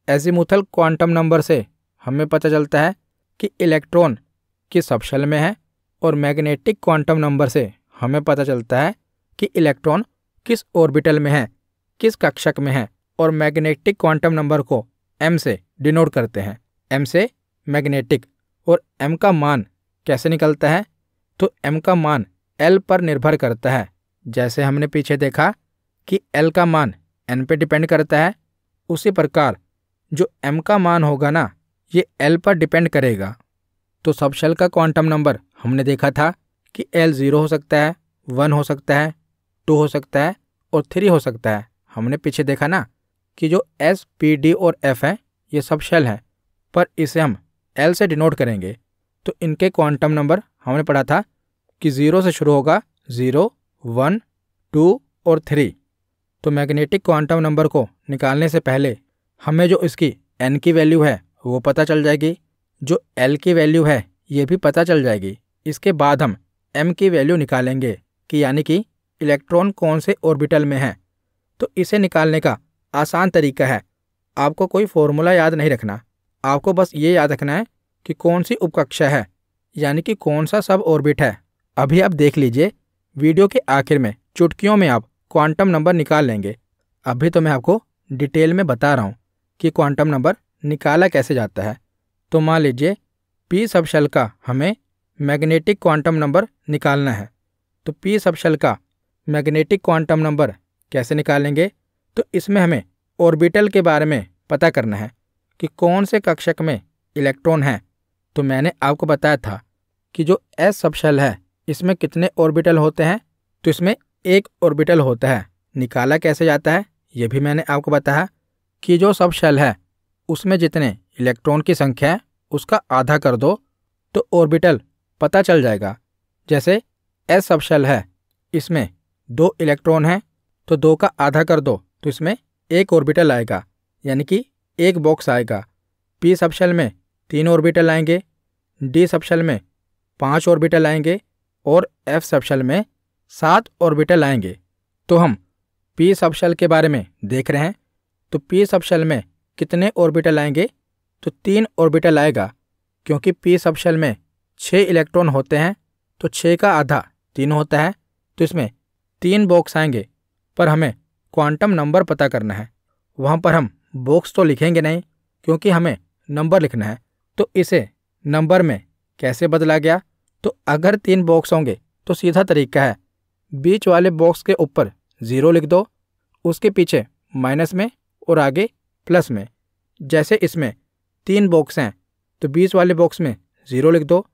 एजीमुथल क्वांटम नंबर से हमें पता चलता है कि इलेक्ट्रॉन किस सबशेल में है, और मैग्नेटिक क्वांटम नंबर से हमें पता चलता है कि इलेक्ट्रॉन किस ऑर्बिटल में है, किस कक्षक में है। और मैग्नेटिक क्वांटम नंबर को m से डिनोट करते हैं, m से मैग्नेटिक। और m का मान कैसे निकलता है? तो m का मान l पर निर्भर करता है। जैसे हमने पीछे देखा कि l का मान n पे डिपेंड करता है, उसी प्रकार जो m का मान होगा ना, ये l पर डिपेंड करेगा। तो सबशेल का क्वांटम नंबर हमने देखा था कि l 0 हो सकता है, 1 हो सकता है, 2 हो सकता है और 3 हो सकता है। हमने पीछे देखा ना कि जो s, p, d और f है ये सबशेल हैं, पर इसे हम l से डिनोट करेंगे। तो इनके क्वांटम नंबर हमने पढ़ा था कि 0 से शुरू होगा, 0, 1, 2 और 3। तो मैग्नेटिक क्वांटम नंबर को निकालने से पहले हमें जो इसकी n की वैल्यू है वो पता चल जाएगी, जो l की वैल्यू है ये भी पता चल जाएगी। इसके बाद हम m की वैल्यू निकालेंगे कि यानी कि इलेक्ट्रॉन कौन से ऑर्बिटल में है। तो इसे निकालने का आसान तरीका है, आपको कोई फॉर्मूला याद नहीं रखना, आपको बस ये याद रखना है कि कौन सी उपकक्षा है, यानी कि कौन सा सब ऑर्बिट है। अभी आप देख लीजिए, वीडियो के आखिर में चुटकियों में आप क्वांटम नंबर निकाल लेंगे। अभी तो मैं आपको डिटेल में बता रहा हूँ कि क्वांटम नंबर निकाला कैसे जाता है। तो मान लीजिए p सबशेल का हमें मैग्नेटिक क्वांटम नंबर निकालना है। तो p सबशेल का मैग्नेटिक क्वांटम नंबर कैसे निकालेंगे? तो इसमें हमें ऑर्बिटल के बारे में पता करना है कि कौन से कक्षक में इलेक्ट्रॉन है। तो मैंने आपको बताया था कि जो s सबशेल है इसमें कितने ऑर्बिटल होते हैं? तो इसमें एक ऑर्बिटल होता है। निकाला कैसे जाता है ये भी मैंने आपको बताया कि जो सबशेल है उसमें जितने इलेक्ट्रॉन की संख्या है उसका आधा कर दो तो ऑर्बिटल पता चल जाएगा। जैसे s सबशेल है, इसमें 2 इलेक्ट्रॉन हैं, तो 2 का आधा कर दो तो इसमें एक ऑर्बिटल आएगा, यानी कि एक बॉक्स आएगा। p सबशेल में 3 ऑर्बिटल आएंगे, d सबशेल में 5 ऑर्बिटल आएंगे और f सबशेल में 7 ऑर्बिटल आएंगे। तो हम p सबशेल के बारे में देख रहे हैं। तो p सबशेल में कितने ऑर्बिटल आएंगे? तो 3 ऑर्बिटल आएगा, क्योंकि p सबशेल में 6 इलेक्ट्रॉन होते हैं, तो 6 का आधा 3 होता है, तो इसमें 3 बॉक्स आएंगे। पर हमें क्वांटम नंबर पता करना है, वहाँ पर हम बॉक्स तो लिखेंगे नहीं, क्योंकि हमें नंबर लिखना है। तो इसे नंबर में कैसे बदला गया? तो अगर 3 बॉक्स होंगे तो सीधा तरीका है, बीच वाले बॉक्स के ऊपर 0 लिख दो, उसके पीछे माइनस में और आगे प्लस में। जैसे इसमें 3 बॉक्स हैं तो बीच वाले बॉक्स में 0 लिख दो,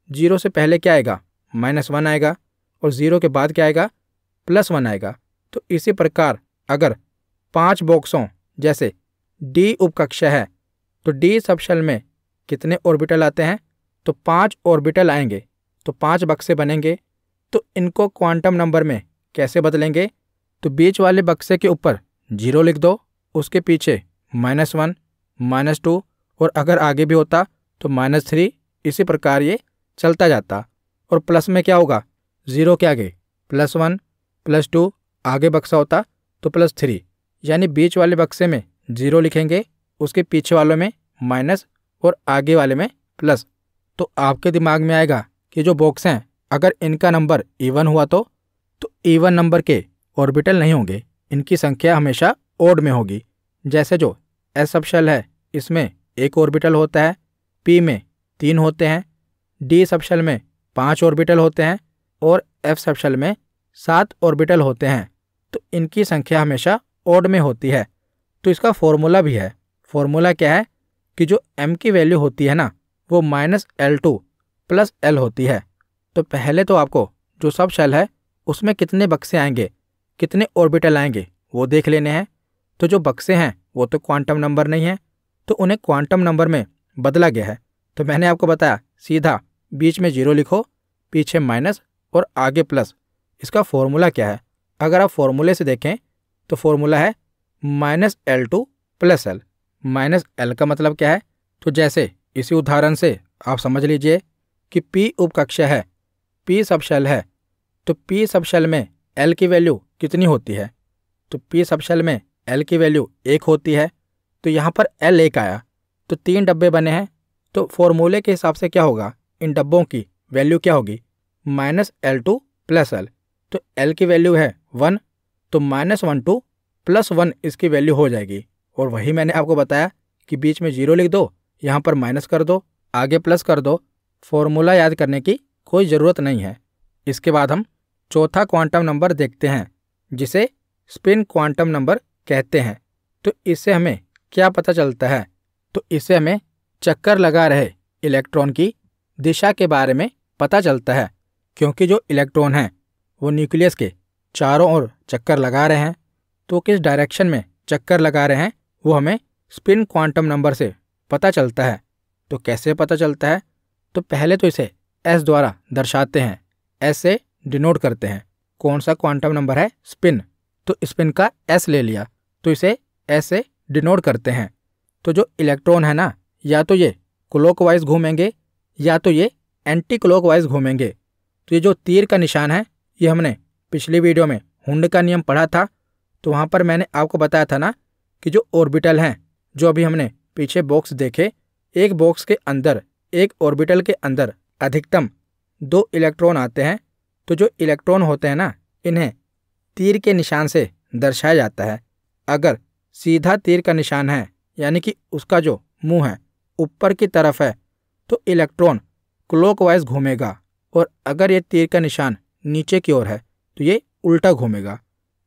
0 से पहले क्या आएगा? -1 आएगा, और 0 के बाद क्या आएगा? +1 आएगा। तो इसी प्रकार अगर 5 बॉक्स हों, जैसे d उपकक्षा है, तो d सबशेल में कितने ऑर्बिटल आते हैं? तो 5 ऑर्बिटल आएंगे, तो 5 बक्से बनेंगे। तो इनको क्वांटम नंबर में कैसे बदलेंगे? तो बीच वाले बक्से के ऊपर 0 लिख दो, उसके पीछे -1, -2 और अगर आगे भी होता तो -3। इसी प्रकार ये चलता जाता। और प्लस में क्या होगा? 0 के आगे +1, +2, आगे बक्सा होता तो +3, यानी बीच वाले बक्से में 0 लिखेंगे, उसके पीछे वालों में माइनस और आगे वाले में प्लस। तो आपके दिमाग में आएगा कि जो बॉक्स हैं अगर इनका नंबर इवन हुआ तो इवन नंबर के ऑर्बिटल नहीं होंगे, इनकी संख्या हमेशा ओड में होगी। जैसे जो s सबशेल है इसमें 1 ऑर्बिटल होता है, p में 3 होते हैं, d सबशेल में 5 ऑर्बिटल होते हैं और f सबशेल में 7 ऑर्बिटल होते हैं। तो इनकी संख्या हमेशा ओड में होती है। तो इसका फॉर्मूला भी है। फॉर्मूला क्या है कि जो m की वैल्यू होती है ना, वो -L2 + L होती है। तो पहले तो आपको जो सबशेल है उसमें कितने बक्से आएंगे, कितने ऑर्बिटल आएंगे वो देख लेने हैं। तो जो बक्से हैं वो तो क्वांटम नंबर नहीं है, तो उन्हें क्वांटम नंबर में बदला गया है। तो मैंने आपको बताया सीधा बीच में 0 लिखो, पीछे माइनस और आगे प्लस। इसका फॉर्मूला क्या है? अगर आप फॉर्मूले से देखें तो फॉर्मूला है -L2 + L। -L का मतलब क्या है? तो जैसे इसी उदाहरण से आप समझ लीजिए कि p उपकक्षा है, p सबशेल है, तो p सबशेल में l की वैल्यू कितनी होती है? तो p सबशेल में l की वैल्यू 1 होती है। तो यहाँ पर L एक आया, तो 3 डब्बे बने हैं। तो फॉर्मूले के हिसाब से क्या होगा, इन डब्बों की वैल्यू क्या होगी, -L2 + L। तो L की वैल्यू है 1, तो -12 + 1 इसकी वैल्यू हो जाएगी। और वही मैंने आपको बताया कि बीच में 0 लिख दो, यहाँ पर माइनस कर दो, आगे प्लस कर दो। फॉर्मूला याद करने की कोई ज़रूरत नहीं है। इसके बाद हम चौथा क्वांटम नंबर देखते हैं, जिसे स्पिन क्वांटम नंबर कहते हैं। तो इससे हमें क्या पता चलता है, तो इससे हमें चक्कर लगा रहे इलेक्ट्रॉन की दिशा के बारे में पता चलता है। क्योंकि जो इलेक्ट्रॉन हैं वो न्यूक्लियस के चारों ओर चक्कर लगा रहे हैं, तो किस डायरेक्शन में चक्कर लगा रहे हैं वो हमें स्पिन क्वांटम नंबर से पता चलता है। तो कैसे पता चलता है, तो पहले तो इसे S द्वारा दर्शाते हैं, S से डिनोट करते हैं। कौन सा क्वांटम नंबर है, स्पिन, तो स्पिन का S ले लिया, तो इसे S से डिनोट करते हैं। तो जो इलेक्ट्रॉन है ना, या तो ये क्लॉकवाइज घूमेंगे या तो ये एंटी क्लॉकवाइज घूमेंगे। तो ये जो तीर का निशान है, ये हमने पिछली वीडियो में हुंड का नियम पढ़ा था। तो वहाँ पर मैंने आपको बताया था ना कि जो ऑर्बिटल हैं, जो अभी हमने पीछे बॉक्स देखे, एक बॉक्स के अंदर, एक ऑर्बिटल के अंदर अधिकतम 2 इलेक्ट्रॉन आते हैं। तो जो इलेक्ट्रॉन होते हैं ना, इन्हें तीर के निशान से दर्शाया जाता है। अगर सीधा तीर का निशान है, यानी कि उसका जो मुंह है ऊपर की तरफ है, तो इलेक्ट्रॉन क्लॉकवाइज घूमेगा। और अगर ये तीर का निशान नीचे की ओर है तो ये उल्टा घूमेगा।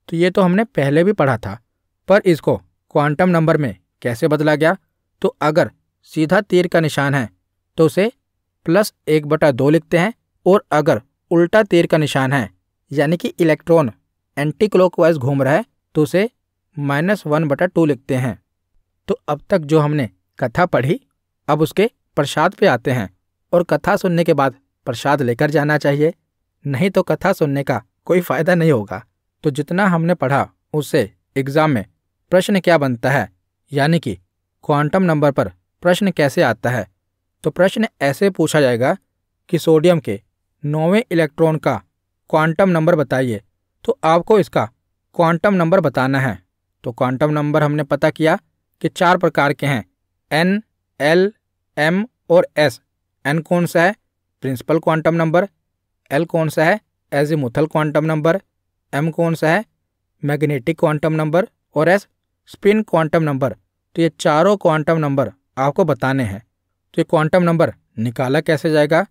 तो ये तो हमने पहले भी पढ़ा था, पर इसको क्वांटम नंबर में कैसे बदला गया, तो अगर सीधा तीर का निशान है तो उसे +1/2 लिखते हैं, और अगर उल्टा तीर का निशान है, यानी कि इलेक्ट्रॉन एंटी क्लॉकवाइज घूम रहा है, तो उसे -1/2 लिखते हैं। तो अब तक जो हमने कथा पढ़ी, अब उसके प्रसाद पे आते हैं। और कथा सुनने के बाद प्रसाद लेकर जाना चाहिए, नहीं तो कथा सुनने का कोई फ़ायदा नहीं होगा। तो जितना हमने पढ़ा उससे एग्ज़ाम में प्रश्न क्या बनता है, यानी कि क्वांटम नंबर पर प्रश्न कैसे आता है। तो प्रश्न ऐसे पूछा जाएगा कि सोडियम के 9वें इलेक्ट्रॉन का क्वांटम नंबर बताइए। तो आपको इसका क्वांटम नंबर बताना है। तो क्वांटम नंबर हमने पता किया कि 4 प्रकार के हैं, N, L, M और S। N कौन सा है, प्रिंसिपल क्वांटम नंबर। L कौन सा है, एजीमुथल क्वांटम नंबर। M कौन सा है, मैग्नेटिक क्वांटम नंबर। और S स्पिन क्वांटम नंबर। तो ये चारों क्वांटम नंबर आपको बताने हैं। तो ये क्वांटम नंबर निकाला कैसे जाएगा,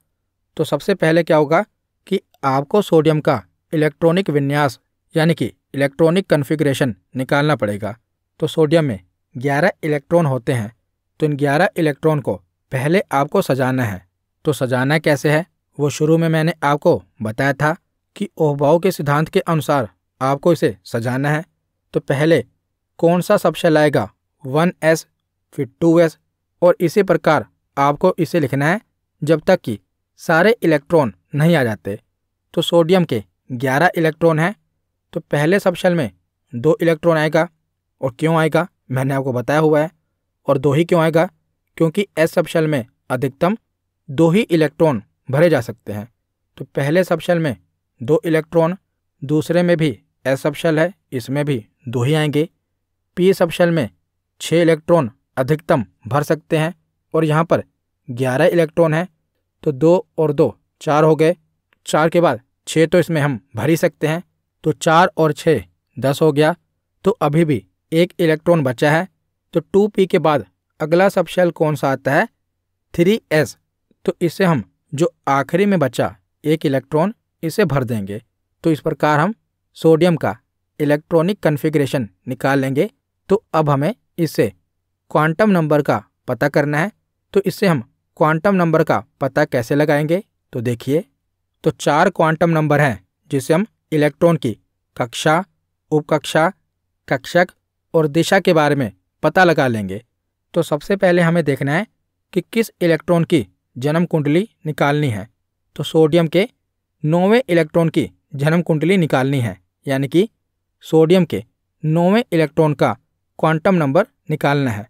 तो सबसे पहले क्या होगा कि आपको सोडियम का इलेक्ट्रॉनिक विन्यास, यानी कि इलेक्ट्रॉनिक कन्फिग्रेशन निकालना पड़ेगा। तो सोडियम में 11 इलेक्ट्रॉन होते हैं। तो इन 11 इलेक्ट्रॉन को पहले आपको सजाना है। तो सजाना कैसे है, वो शुरू में मैंने आपको बताया था कि ओहबाउ के सिद्धांत के अनुसार आपको इसे सजाना है। तो पहले कौन सा सबशेल आएगा, 1s, फिर 2s, और इसी प्रकार आपको इसे लिखना है जब तक कि सारे इलेक्ट्रॉन नहीं आ जाते। तो सोडियम के 11 इलेक्ट्रॉन हैं, तो पहले सबशेल में 2 इलेक्ट्रॉन आएगा। और क्यों आएगा मैंने आपको बताया हुआ है। और 2 ही क्यों आएगा, क्योंकि एस सबशेल में अधिकतम 2 ही इलेक्ट्रॉन भरे जा सकते हैं। तो पहले सबशेल में 2 इलेक्ट्रॉन, दूसरे में भी एस सबशेल है, इसमें भी 2 ही आएंगे। पी सबशेल में 6 इलेक्ट्रॉन अधिकतम भर सकते हैं, और यहाँ पर 11 इलेक्ट्रॉन है। तो 2 और 2 4 हो गए, 4 के बाद 6 तो इसमें हम भर ही सकते हैं। तो 4 और 6 10 हो गया। तो अभी भी 1 इलेक्ट्रॉन बचा है। तो 2p के बाद अगला सबशेल कौन सा आता है, 3s। तो इसे हम जो आखिरी में बचा 1 इलेक्ट्रॉन, इसे भर देंगे। तो इस प्रकार हम सोडियम का इलेक्ट्रॉनिक कन्फिग्रेशन निकाल लेंगे। तो अब हमें इससे क्वांटम नंबर का पता करना है। तो इससे हम क्वांटम नंबर का पता कैसे लगाएंगे, तो देखिए। तो 4 क्वांटम नंबर हैं जिसे हम इलेक्ट्रॉन की कक्षा, उपकक्षा, कक्षक और दिशा के बारे में पता लगा लेंगे। तो सबसे पहले हमें देखना है कि किस इलेक्ट्रॉन की जन्म कुंडली निकालनी है। तो सोडियम के 9वें इलेक्ट्रॉन की जन्म कुंडली निकालनी है, यानी कि सोडियम के 9वें इलेक्ट्रॉन का क्वांटम नंबर निकालना है।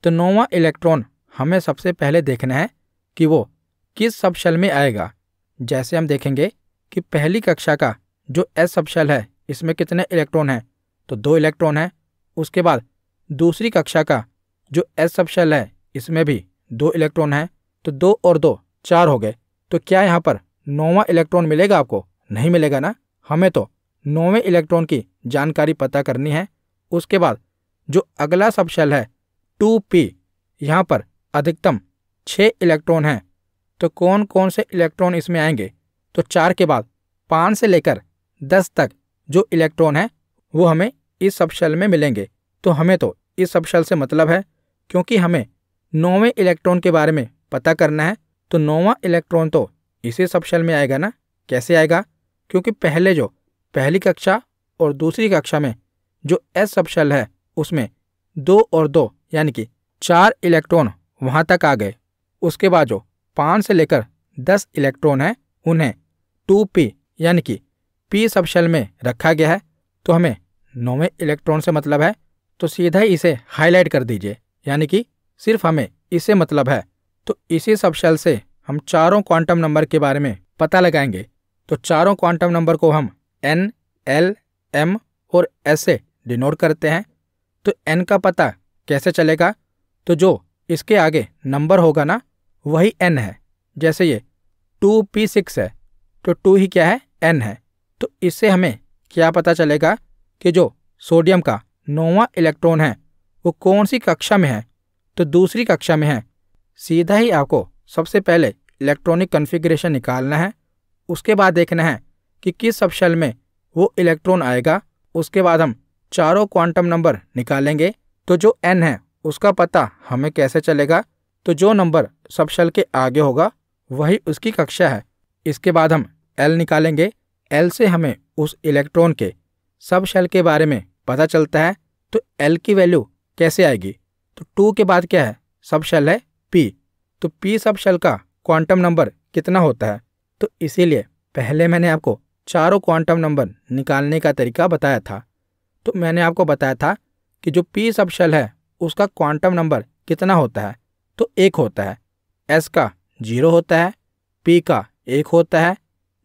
तो 9वां इलेक्ट्रॉन हमें सबसे पहले देखना है कि वो किस सबशेल में आएगा। जैसे हम देखेंगे कि पहली कक्षा का जो एस सबशेल है, इसमें कितने इलेक्ट्रॉन हैं, तो 2 इलेक्ट्रॉन हैं। उसके बाद दूसरी कक्षा का जो एस सब शेल है इसमें भी 2 इलेक्ट्रॉन है, तो 2 और 2 4 हो गए। तो क्या यहाँ पर 9वां इलेक्ट्रॉन मिलेगा आपको? नहीं मिलेगा ना। हमें तो 9वें इलेक्ट्रॉन की जानकारी पता करनी है। उसके बाद जो अगला सब शेल है 2p, यहाँ पर अधिकतम 6 इलेक्ट्रॉन हैं। तो कौन कौन से इलेक्ट्रॉन इसमें आएंगे? तो 4 के बाद 5 से लेकर 10 तक जो इलेक्ट्रॉन है वो हमें इस सब शेल में मिलेंगे। तो हमें तो इस सब शेल से मतलब है, क्योंकि हमें 9वें इलेक्ट्रॉन के बारे में पता करना है। तो 9वां इलेक्ट्रॉन तो इसी सब शेल में आएगा ना। कैसे आएगा? क्योंकि पहली कक्षा और दूसरी कक्षा में जो एस सब शेल है उसमें 2 और 2 यानी कि 4 इलेक्ट्रॉन वहाँ तक आ गए। उसके बाद जो 5 से लेकर 10 इलेक्ट्रॉन हैं उन्हें 2p यानी कि p सब शेल में रखा गया है। तो हमें 9वें इलेक्ट्रॉन से मतलब है, तो सीधा ही इसे हाईलाइट कर दीजिए, यानी कि सिर्फ हमें इससे मतलब है। तो इसी सब शेल से हम चारों क्वांटम नंबर के बारे में पता लगाएंगे। तो चारों क्वांटम नंबर को हम n, l, m और s से डिनोट करते हैं। तो n का पता कैसे चलेगा? तो जो इसके आगे नंबर होगा ना वही n है। जैसे ये 2p6 है तो 2 ही क्या है? n है। तो इससे हमें क्या पता चलेगा कि जो सोडियम का 9वां इलेक्ट्रॉन है वो कौन सी कक्षा में है? तो दूसरी कक्षा में है। सीधा ही आपको सबसे पहले इलेक्ट्रॉनिक कॉन्फ़िगरेशन निकालना है। उसके बाद देखना है कि किस सब शेल में वो इलेक्ट्रॉन आएगा। उसके बाद हम चारों क्वांटम नंबर निकालेंगे। तो जो n है उसका पता हमें कैसे चलेगा? तो जो नंबर सब शेल के आगे होगा वही उसकी कक्षा है। इसके बाद हम l निकालेंगे। l से हमें उस इलेक्ट्रॉन के सब शेल के बारे में पता चलता है। तो l की वैल्यू कैसे आएगी? तो 2 के बाद क्या है? सब शेल है p। तो p सब शेल का क्वांटम नंबर कितना होता है? तो इसीलिए पहले मैंने आपको चारों क्वांटम नंबर निकालने का तरीका बताया था। तो मैंने आपको बताया था कि जो p सब शेल है उसका क्वांटम नंबर कितना होता है? तो 1 होता है, s का 0 होता है, p का 1 होता है,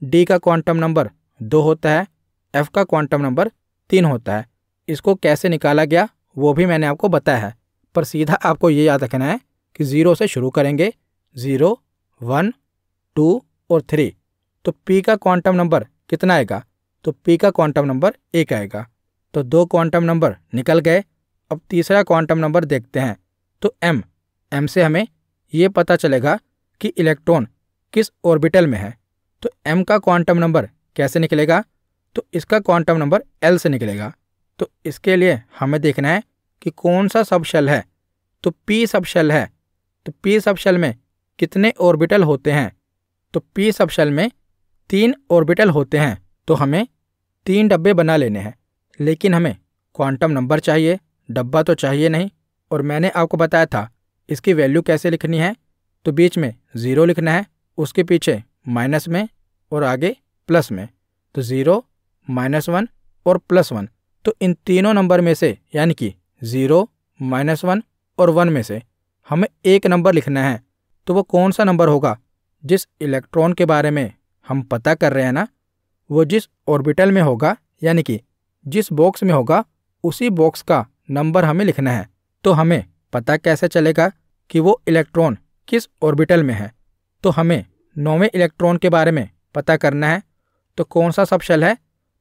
d का क्वांटम नंबर 2 होता है, f का क्वांटम नंबर 3 होता है। इसको कैसे निकाला गया वो भी मैंने आपको बताया है, पर सीधा आपको ये याद रखना है कि 0 से शुरू करेंगे। 0, 1, 2 और 3। तो p का क्वांटम नंबर कितना आएगा? तो p का क्वांटम नंबर 1 आएगा। तो 2 क्वांटम नंबर निकल गए। अब तीसरा क्वांटम नंबर देखते हैं। तो m से हमें ये पता चलेगा कि इलेक्ट्रॉन किस ऑर्बिटल में है। तो m का क्वांटम नंबर कैसे निकलेगा? तो इसका क्वांटम नंबर l से निकलेगा। तो इसके लिए हमें देखना है कि कौन सा सब शेल है। तो p सब शेल है। तो p सब शेल में कितने ऑर्बिटल होते हैं? तो p सब शेल में 3 ऑर्बिटल होते हैं। तो हमें 3 डब्बे बना लेने हैं, लेकिन हमें क्वांटम नंबर चाहिए, डब्बा तो चाहिए नहीं। और मैंने आपको बताया था इसकी वैल्यू कैसे लिखनी है। तो बीच में 0 लिखना है, उसके पीछे माइनस में और आगे प्लस में। तो 0, -1 और +1। तो इन तीनों नंबर में से यानी कि 0, -1 और 1 में से हमें एक नंबर लिखना है। तो वो कौन सा नंबर होगा? जिस इलेक्ट्रॉन के बारे में हम पता कर रहे हैं ना, वो जिस ऑर्बिटल में होगा यानी कि जिस बॉक्स में होगा उसी बॉक्स का नंबर हमें लिखना है। तो हमें पता कैसे चलेगा कि वो इलेक्ट्रॉन किस ऑर्बिटल में है? तो हमें 9वें इलेक्ट्रॉन के बारे में पता करना है। तो कौन सा सब शेल है?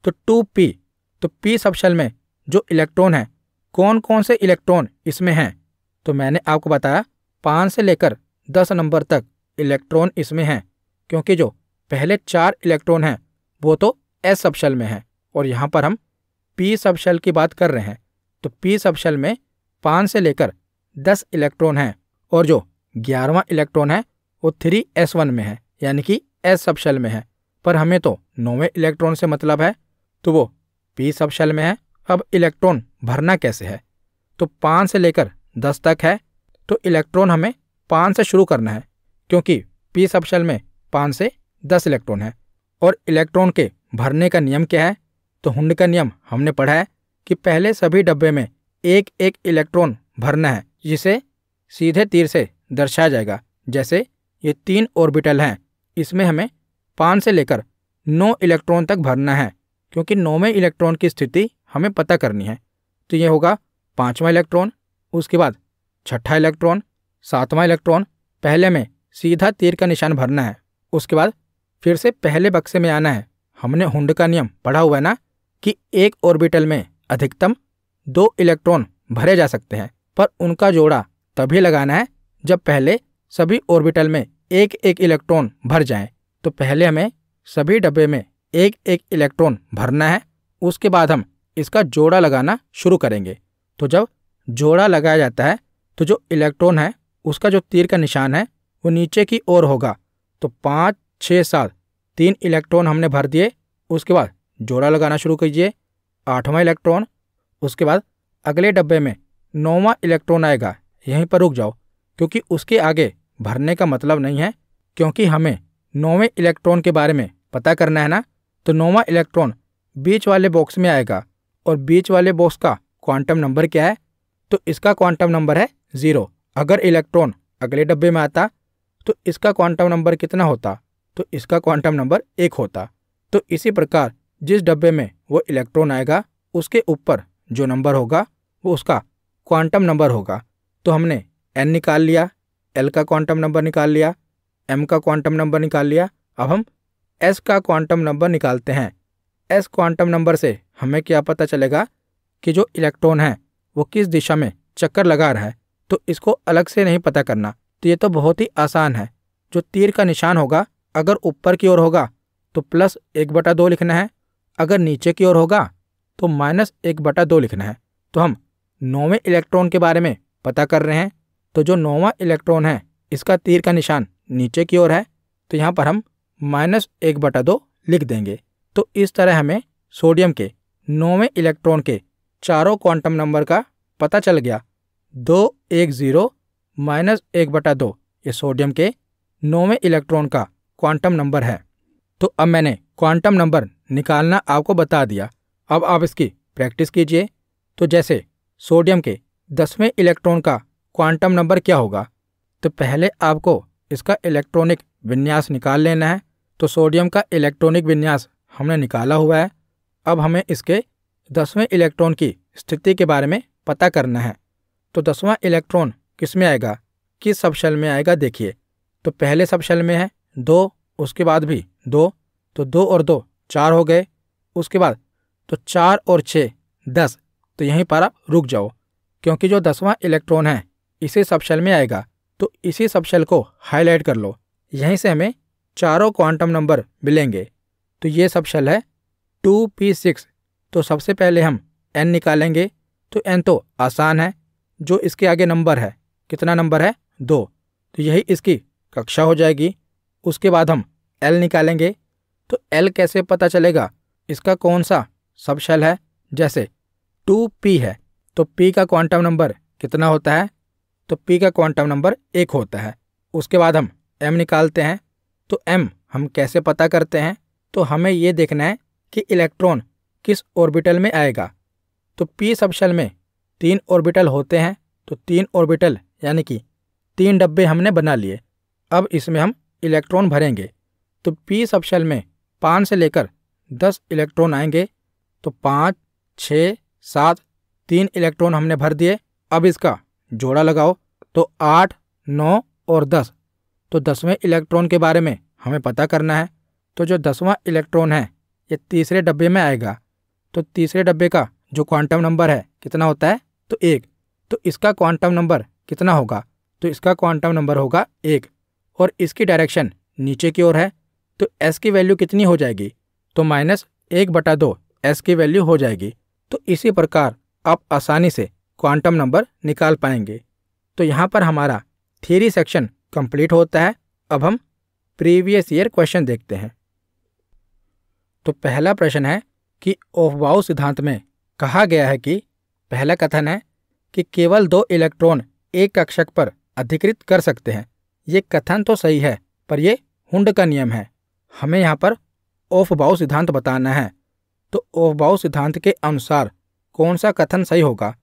तो 2p। तो p सब शेल में जो इलेक्ट्रॉन है, कौन कौन से इलेक्ट्रॉन इसमें हैं? तो मैंने आपको बताया 5 से लेकर 10 नंबर तक इलेक्ट्रॉन इसमें हैं, क्योंकि जो पहले 4 इलेक्ट्रॉन हैं वो तो s सब शेल में हैं और यहाँ पर हम p सब शेल की बात कर रहे हैं। तो p सब शेल में 5 से लेकर 10 इलेक्ट्रॉन हैं और जो 11वां इलेक्ट्रॉन है वो 3s1 में है, यानी कि s सब शेल में है। पर हमें तो 9वें इलेक्ट्रॉन से मतलब है, तो वो p सब शेल में है। अब इलेक्ट्रॉन भरना कैसे है? तो 5 से लेकर 10 तक है। तो इलेक्ट्रॉन हमें 5 से शुरू करना है, क्योंकि p सब शेल में 5 से 10 इलेक्ट्रॉन है। और इलेक्ट्रॉन के भरने का नियम क्या है? तो हुंड का नियम हमने पढ़ा है कि पहले सभी डब्बे में एक एक इलेक्ट्रॉन भरना है, जिसे सीधे तीर से दर्शाया जाएगा। जैसे ये 3 ऑर्बिटल हैं, इसमें हमें 5 से लेकर 9 इलेक्ट्रॉन तक भरना है, क्योंकि 9वें इलेक्ट्रॉन की स्थिति हमें पता करनी है। तो ये होगा 5वां इलेक्ट्रॉन, उसके बाद छठा इलेक्ट्रॉन, सातवां इलेक्ट्रॉन, पहले में सीधा तीर का निशान भरना है। उसके बाद फिर से पहले बक्से में आना है। हमने हुंड का नियम पढ़ा हुआ है ना कि एक ऑर्बिटल में अधिकतम 2 इलेक्ट्रॉन भरे जा सकते हैं, पर उनका जोड़ा तभी लगाना है जब पहले सभी ऑर्बिटल में एक एक इलेक्ट्रॉन भर जाएं। तो पहले हमें सभी डब्बे में एक एक इलेक्ट्रॉन भरना है, उसके बाद हम इसका जोड़ा लगाना शुरू करेंगे। तो जब जोड़ा लगाया जाता है तो जो इलेक्ट्रॉन है उसका जो तीर का निशान है वो नीचे की ओर होगा। तो 5, 6, 7 3 इलेक्ट्रॉन हमने भर दिए। उसके बाद जोड़ा लगाना शुरू कीजिए, 8वां इलेक्ट्रॉन। उसके बाद अगले डब्बे में 9वां इलेक्ट्रॉन आएगा, यहीं पर रुक जाओ क्योंकि उसके आगे भरने का मतलब नहीं है, क्योंकि हमें 9वें इलेक्ट्रॉन के बारे में पता करना है ना। तो 9वां इलेक्ट्रॉन बीच वाले बॉक्स में आएगा और बीच वाले बॉक्स का क्वांटम नंबर क्या है? तो इसका क्वांटम नंबर है 0। अगर इलेक्ट्रॉन अगले डब्बे में आता तो इसका क्वांटम नंबर कितना होता? तो इसका क्वांटम नंबर 1 होता। तो इसी प्रकार जिस डब्बे में वो इलेक्ट्रॉन आएगा उसके ऊपर जो नंबर होगा वो उसका क्वांटम नंबर होगा। तो हमने n निकाल लिया, l का क्वांटम नंबर निकाल लिया, m का क्वांटम नंबर निकाल लिया। अब हम s का क्वांटम नंबर निकालते हैं। s क्वांटम नंबर से हमें क्या पता चलेगा कि जो इलेक्ट्रॉन है वो किस दिशा में चक्कर लगा रहा है। तो इसको अलग से नहीं पता करना, तो ये तो बहुत ही आसान है। जो तीर का निशान होगा अगर ऊपर की ओर होगा तो +1/2 लिखना है, अगर नीचे की ओर होगा तो -1/2 लिखना है। तो हम 9वें इलेक्ट्रॉन के बारे में पता कर रहे हैं। तो जो 9वां इलेक्ट्रॉन है इसका तीर का निशान नीचे की ओर है, तो यहाँ पर हम -1/2 लिख देंगे। तो इस तरह हमें सोडियम के 9वें इलेक्ट्रॉन के चारों क्वांटम नंबर का पता चल गया। 210 -1/2 ये सोडियम के 9वें इलेक्ट्रॉन का क्वांटम नंबर है। तो अब मैंने क्वांटम नंबर निकालना आपको बता दिया, अब आप इसकी प्रैक्टिस कीजिए। तो जैसे सोडियम के 10वें इलेक्ट्रॉन का क्वांटम नंबर क्या होगा? तो पहले आपको इसका इलेक्ट्रॉनिक विन्यास निकाल लेना है। तो सोडियम का इलेक्ट्रॉनिक विन्यास हमने निकाला हुआ है। अब हमें इसके 10वें इलेक्ट्रॉन की स्थिति के बारे में पता करना है। तो 10वां इलेक्ट्रॉन किस में आएगा, किस सबशेल में आएगा? देखिए, तो पहले सबशेल में है 2, उसके बाद भी 2, तो 2 और 2 4 हो गए। उसके बाद तो 4 और 6 10। तो यहीं पर आप रुक जाओ क्योंकि जो 10वां इलेक्ट्रॉन है इसी सबशेल में आएगा। तो इसी सबशेल को हाईलाइट कर लो, यहीं से हमें चारों क्वांटम नंबर मिलेंगे। तो ये सबशेल है 2p6। तो सबसे पहले हम n निकालेंगे। तो n तो आसान है, जो इसके आगे नंबर है, कितना नंबर है? 2। तो यही इसकी कक्षा हो जाएगी। उसके बाद हम l निकालेंगे। तो l कैसे पता चलेगा इसका कौन सा सबशेल है? जैसे 2p है तो p का क्वांटम नंबर कितना होता है? तो p का क्वांटम नंबर 1 होता है। उसके बाद हम m निकालते हैं। तो m हम कैसे पता करते हैं? तो हमें ये देखना है कि इलेक्ट्रॉन किस ऑर्बिटल में आएगा। तो p सबशेल में 3 ऑर्बिटल होते हैं। तो 3 ऑर्बिटल यानी कि 3 डब्बे हमने बना लिए। अब इसमें हम इलेक्ट्रॉन भरेंगे। तो p सबशेल में 5 से लेकर 10 इलेक्ट्रॉन आएंगे। तो 5, 6, 7 3 इलेक्ट्रॉन हमने भर दिए। अब इसका जोड़ा लगाओ। तो 8, 9 और 10। तो 10वें इलेक्ट्रॉन के बारे में हमें पता करना है। तो जो 10वां इलेक्ट्रॉन है ये तीसरे डब्बे में आएगा। तो तीसरे डब्बे का जो क्वांटम नंबर है कितना होता है? तो 1। तो इसका क्वांटम नंबर कितना होगा? तो इसका क्वांटम नंबर होगा 1 और इसकी डायरेक्शन नीचे की ओर है। तो s की वैल्यू कितनी हो जाएगी? तो -1/2 s की वैल्यू हो जाएगी। तो इसी प्रकार आप आसानी से क्वांटम नंबर निकाल पाएंगे। तो यहाँ पर हमारा थ्योरी सेक्शन कंप्लीट होता है। अब हम प्रीवियस ईयर क्वेश्चन देखते हैं। तो पहला प्रश्न है कि ऑफबाउ सिद्धांत में कहा गया है कि पहला कथन है कि केवल 2 इलेक्ट्रॉन एक कक्षक पर अधिकृत कर सकते हैं। ये कथन तो सही है, पर यह हुंड का नियम है। हमें यहाँ पर ऑफबाउ सिद्धांत बताना है। तो ऑफबाउ सिद्धांत के अनुसार कौन सा कथन सही होगा?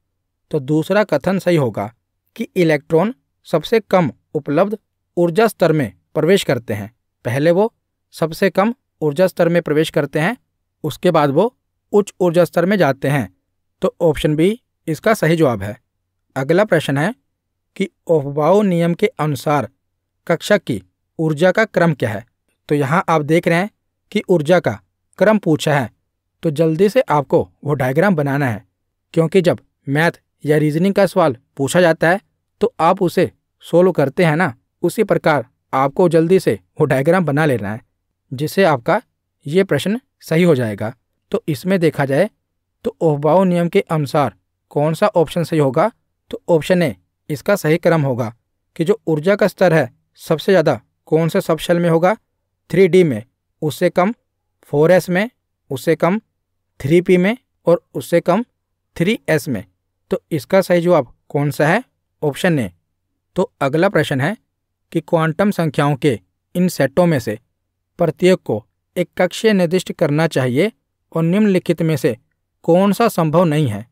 तो दूसरा कथन सही होगा कि इलेक्ट्रॉन सबसे कम उपलब्ध ऊर्जा स्तर में प्रवेश करते हैं। पहले वो सबसे कम ऊर्जा स्तर में प्रवेश करते हैं, उसके बाद वो उच्च ऊर्जा स्तर में जाते हैं। तो ऑप्शन बी इसका सही जवाब है। अगला प्रश्न है कि ओहबाउ नियम के अनुसार कक्षा की ऊर्जा का क्रम क्या है। तो यहाँ आप देख रहे हैं कि ऊर्जा का क्रम पूछा है, तो जल्दी से आपको वो डायग्राम बनाना है, क्योंकि जब मैथ या रीजनिंग का सवाल पूछा जाता है तो आप उसे सोल्व करते हैं ना, उसी प्रकार आपको जल्दी से वो डायग्राम बना लेना है, जिससे आपका ये प्रश्न सही हो जाएगा। तो इसमें देखा जाए तो ओहबाउ नियम के अनुसार कौन सा ऑप्शन सही होगा, तो ऑप्शन ए इसका सही क्रम होगा कि जो ऊर्जा का स्तर है सबसे ज़्यादा कौन से सब शेल में होगा, 3D में, उससे कम 4S में, उससे कम 3P में और उससे कम 3S में। तो इसका सही जवाब कौन सा है, ऑप्शन ए। तो अगला प्रश्न है कि क्वांटम संख्याओं के इन सेटों में से प्रत्येक को एक कक्षीय निर्दिष्ट करना चाहिए और निम्नलिखित में से कौन सा संभव नहीं है।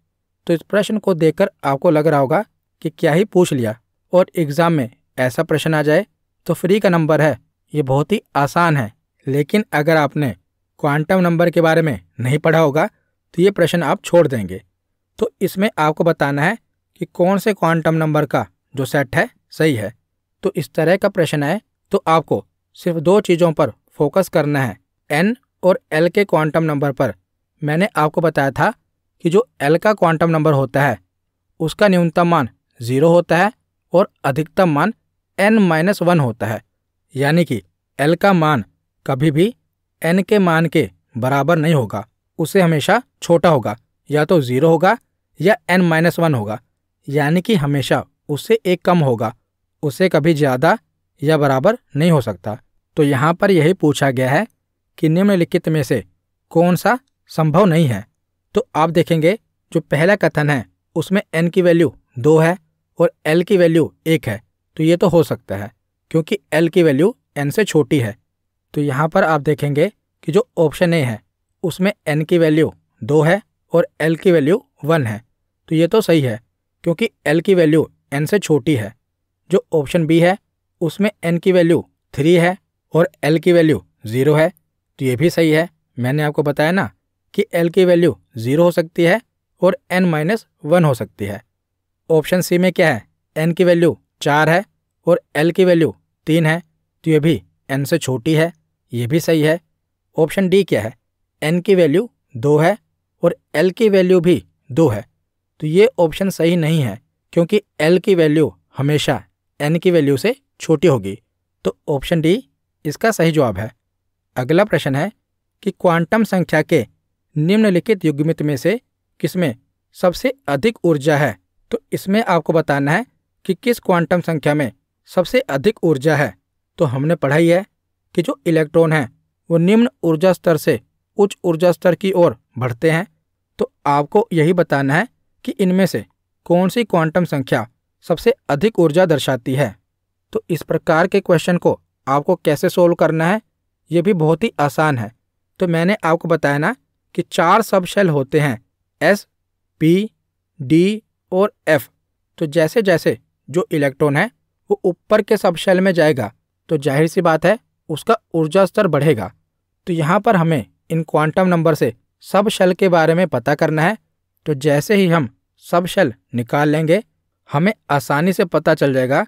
तो इस प्रश्न को देखकर आपको लग रहा होगा कि क्या ही पूछ लिया, और एग्जाम में ऐसा प्रश्न आ जाए तो फ्री का नंबर है, ये बहुत ही आसान है। लेकिन अगर आपने क्वांटम नंबर के बारे में नहीं पढ़ा होगा तो ये प्रश्न आप छोड़ देंगे। तो इसमें आपको बताना है कि कौन से क्वांटम नंबर का जो सेट है सही है। तो इस तरह का प्रश्न है तो आपको सिर्फ 2 चीज़ों पर फोकस करना है, n और l के क्वांटम नंबर पर। मैंने आपको बताया था कि जो l का क्वांटम नंबर होता है उसका न्यूनतम मान 0 होता है और अधिकतम मान n-1 होता है, यानी कि l का मान कभी भी n के मान के बराबर नहीं होगा, उससे हमेशा छोटा होगा, या तो 0 होगा या n-1 होगा, यानी कि हमेशा उससे एक कम होगा, उससे कभी ज़्यादा या बराबर नहीं हो सकता। तो यहाँ पर यही पूछा गया है कि निम्नलिखित में से कौन सा संभव नहीं है। तो आप देखेंगे जो पहला कथन है उसमें n की वैल्यू 2 है और l की वैल्यू 1 है, तो ये तो हो सकता है क्योंकि l की वैल्यू n से छोटी है। तो यहाँ पर आप देखेंगे कि जो ऑप्शन ए है उसमें n की वैल्यू 2 है और l की वैल्यू 1 है, तो ये तो सही है क्योंकि l की वैल्यू n से छोटी है। जो ऑप्शन बी है उसमें n की वैल्यू 3 है और l की वैल्यू 0 है, तो ये भी सही है। मैंने आपको बताया ना कि l की वैल्यू 0 हो सकती है और n-1 हो सकती है। ऑप्शन सी में क्या है, n की वैल्यू 4 है और l की वैल्यू 3 है, तो ये भी n से छोटी है, ये भी सही है। ऑप्शन डी क्या है, n की वैल्यू 2 है और l की वैल्यू भी 2 है, तो ये ऑप्शन सही नहीं है क्योंकि l की वैल्यू हमेशा n की वैल्यू से छोटी होगी। तो ऑप्शन डी इसका सही जवाब है। अगला प्रश्न है कि क्वांटम संख्या के निम्नलिखित युग्मित में से किसमें सबसे अधिक ऊर्जा है। तो इसमें आपको बताना है कि किस क्वांटम संख्या में सबसे अधिक ऊर्जा है। तो हमने पढ़ाई है कि जो इलेक्ट्रॉन हैं वो निम्न ऊर्जा स्तर से उच्च ऊर्जा स्तर की ओर बढ़ते हैं। तो आपको यही बताना है कि इनमें से कौन सी क्वांटम संख्या सबसे अधिक ऊर्जा दर्शाती है। तो इस प्रकार के क्वेश्चन को आपको कैसे सोल्व करना है, ये भी बहुत ही आसान है। तो मैंने आपको बताया ना कि 4 सब शेल होते हैं, S, P, D और F। तो जैसे जैसे जो इलेक्ट्रॉन है वो ऊपर के सब शेल में जाएगा तो जाहिर सी बात है उसका ऊर्जा स्तर बढ़ेगा। तो यहाँ पर हमें इन क्वांटम नंबर से सब शेल के बारे में पता करना है। तो जैसे ही हम सब शेल निकाल लेंगे हमें आसानी से पता चल जाएगा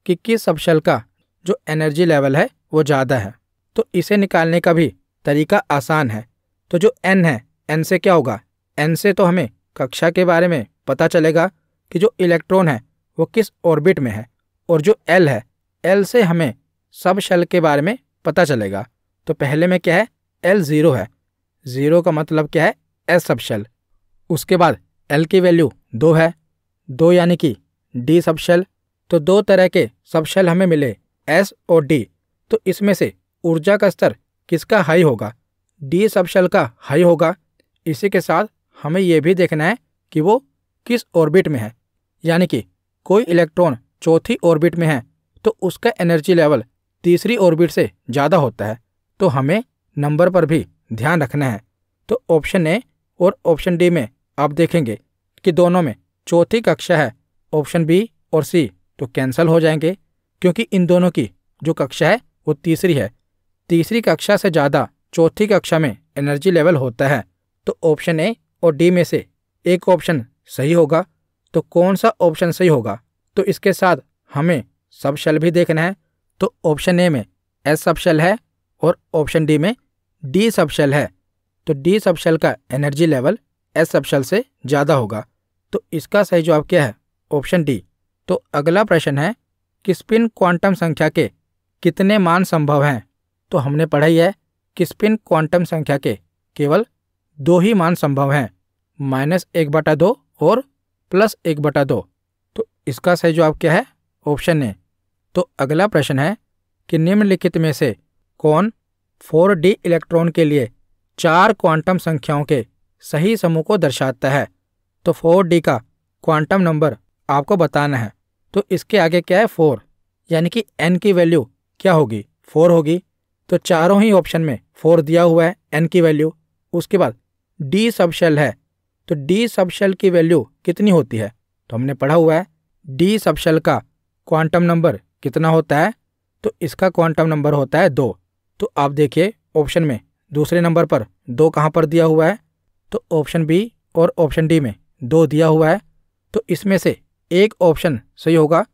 कि किस सब शेल का जो एनर्जी लेवल है वो ज़्यादा है। तो इसे निकालने का भी तरीका आसान है। तो जो n है, n से क्या होगा, n से तो हमें कक्षा के बारे में पता चलेगा कि जो इलेक्ट्रॉन है वो किस ऑर्बिट में है, और जो l है, l से हमें सब शेल के बारे में पता चलेगा। तो पहले में क्या है, l 0 है, 0 का मतलब क्या है, s सब शेल। उसके बाद l की वैल्यू 2 है, 2 यानी कि d सब शेल। तो 2 तरह के सब शेल हमें मिले, s और d। तो इसमें से ऊर्जा का स्तर किसका हाई होगा, d सब शेल का हाई होगा। इसी के साथ हमें यह भी देखना है कि वो किस ऑर्बिट में है, यानी कि कोई इलेक्ट्रॉन चौथी ऑर्बिट में है तो उसका एनर्जी लेवल तीसरी ऑर्बिट से ज़्यादा होता है। तो हमें नंबर पर भी ध्यान रखना है। तो ऑप्शन ए और ऑप्शन डी में आप देखेंगे कि दोनों में चौथी कक्षा है। ऑप्शन बी और सी तो कैंसिल हो जाएंगे क्योंकि इन दोनों की जो कक्षा है वो तीसरी है। तीसरी कक्षा से ज़्यादा चौथी कक्षा में एनर्जी लेवल होता है। तो ऑप्शन ए और डी में से एक ऑप्शन सही होगा। तो कौन सा ऑप्शन सही होगा, तो इसके साथ हमें सब शेल भी देखना है। तो ऑप्शन ए में एस सब शेल है और ऑप्शन डी में डी सब शेल है। तो डी सब शेल का energy level S subshell से ज़्यादा होगा। तो इसका सही जवाब क्या है? Option D. तो अगला प्रश्न है कि स्पिन क्वांटम संख्या के कितने मान संभव हैं? तो हमने पढ़ा ही है कि स्पिन क्वांटम संख्या के केवल 2 ही मान संभव हैं, -1/2 और +1/2। तो इसका सही जवाब क्या है? Option A. तो अगला प्रश्न है कि निम्नलिखित में से कौन 4D इलेक्ट्रॉन के लिए 4 क्वांटम संख्याओं के सही समूह को दर्शाता है? तो 4D का क्वांटम नंबर आपको बताना है। तो इसके आगे क्या है? 4, यानी कि n की वैल्यू क्या होगी? 4 होगी। तो चारों ही ऑप्शन में 4 दिया हुआ है n की वैल्यू। उसके बाद d सब शेल है, तो d सब शेल की वैल्यू कितनी होती है? तो हमने पढ़ा हुआ है d सब शेल का क्वांटम नंबर कितना होता है? तो इसका क्वांटम नंबर होता है 2। तो आप देखिए ऑप्शन में दूसरे नंबर पर 2 कहाँ पर दिया हुआ है? तो ऑप्शन बी और ऑप्शन डी में 2 दिया हुआ है। तो इसमें से एक ऑप्शन सही होगा।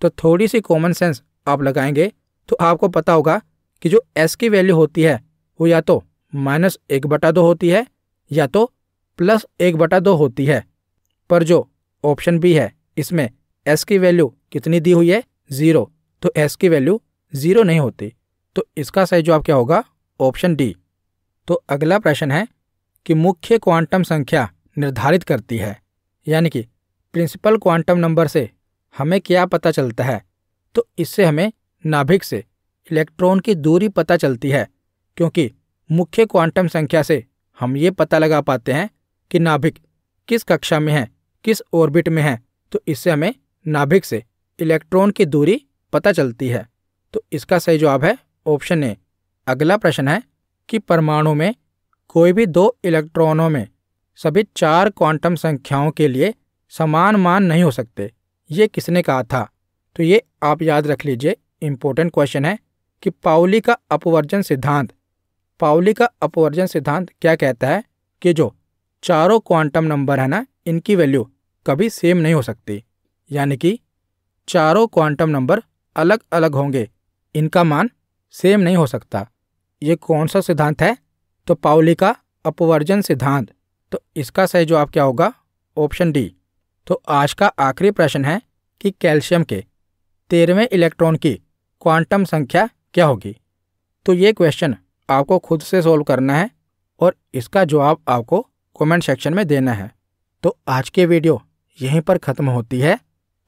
तो थोड़ी सी कॉमन सेंस आप लगाएंगे तो आपको पता होगा कि जो s की वैल्यू होती है वो या तो -1/2 होती है या तो +1/2 होती है। पर जो ऑप्शन बी है इसमें s की वैल्यू कितनी दी हुई है? 0। तो s की वैल्यू 0 नहीं होती। तो इसका सही जवाब क्या होगा? Option D. तो अगला प्रश्न है कि मुख्य क्वांटम संख्या निर्धारित करती है, यानी कि प्रिंसिपल क्वांटम नंबर से हमें क्या पता चलता है? तो इससे हमें नाभिक से इलेक्ट्रॉन की दूरी पता चलती है, क्योंकि मुख्य क्वांटम संख्या से हम ये पता लगा पाते हैं कि नाभिक किस कक्षा में है, किस ऑर्बिट में है। तो इससे हमें नाभिक से इलेक्ट्रॉन की दूरी पता चलती है। तो इसका सही जवाब है ऑप्शन ए। अगला प्रश्न है कि परमाणु में कोई भी 2 इलेक्ट्रॉनों में सभी 4 क्वांटम संख्याओं के लिए समान मान नहीं हो सकते। ये किसने कहा था? तो ये आप याद रख लीजिए, इंपॉर्टेंट क्वेश्चन है कि पाउली का अपवर्जन सिद्धांत। पाउली का अपवर्जन सिद्धांत क्या कहता है कि जो चारों क्वांटम नंबर है ना, इनकी वैल्यू कभी सेम नहीं हो सकती, यानी कि चारों क्वांटम नंबर अलग अलग होंगे, इनका मान सेम नहीं हो सकता। ये कौन सा सिद्धांत है? तो पाउली का अपवर्जन सिद्धांत। तो इसका सही जवाब क्या होगा? Option D. तो आज का आखिरी प्रश्न है कि कैल्शियम के 13वें इलेक्ट्रॉन की क्वांटम संख्या क्या होगी? तो ये क्वेश्चन आपको खुद से सोल्व करना है और इसका जवाब आपको कमेंट सेक्शन में देना है। तो आज की वीडियो यहीं पर ख़त्म होती है।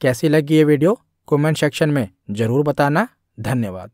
कैसी लगी ये वीडियो कमेंट सेक्शन में ज़रूर बताना। धन्यवाद।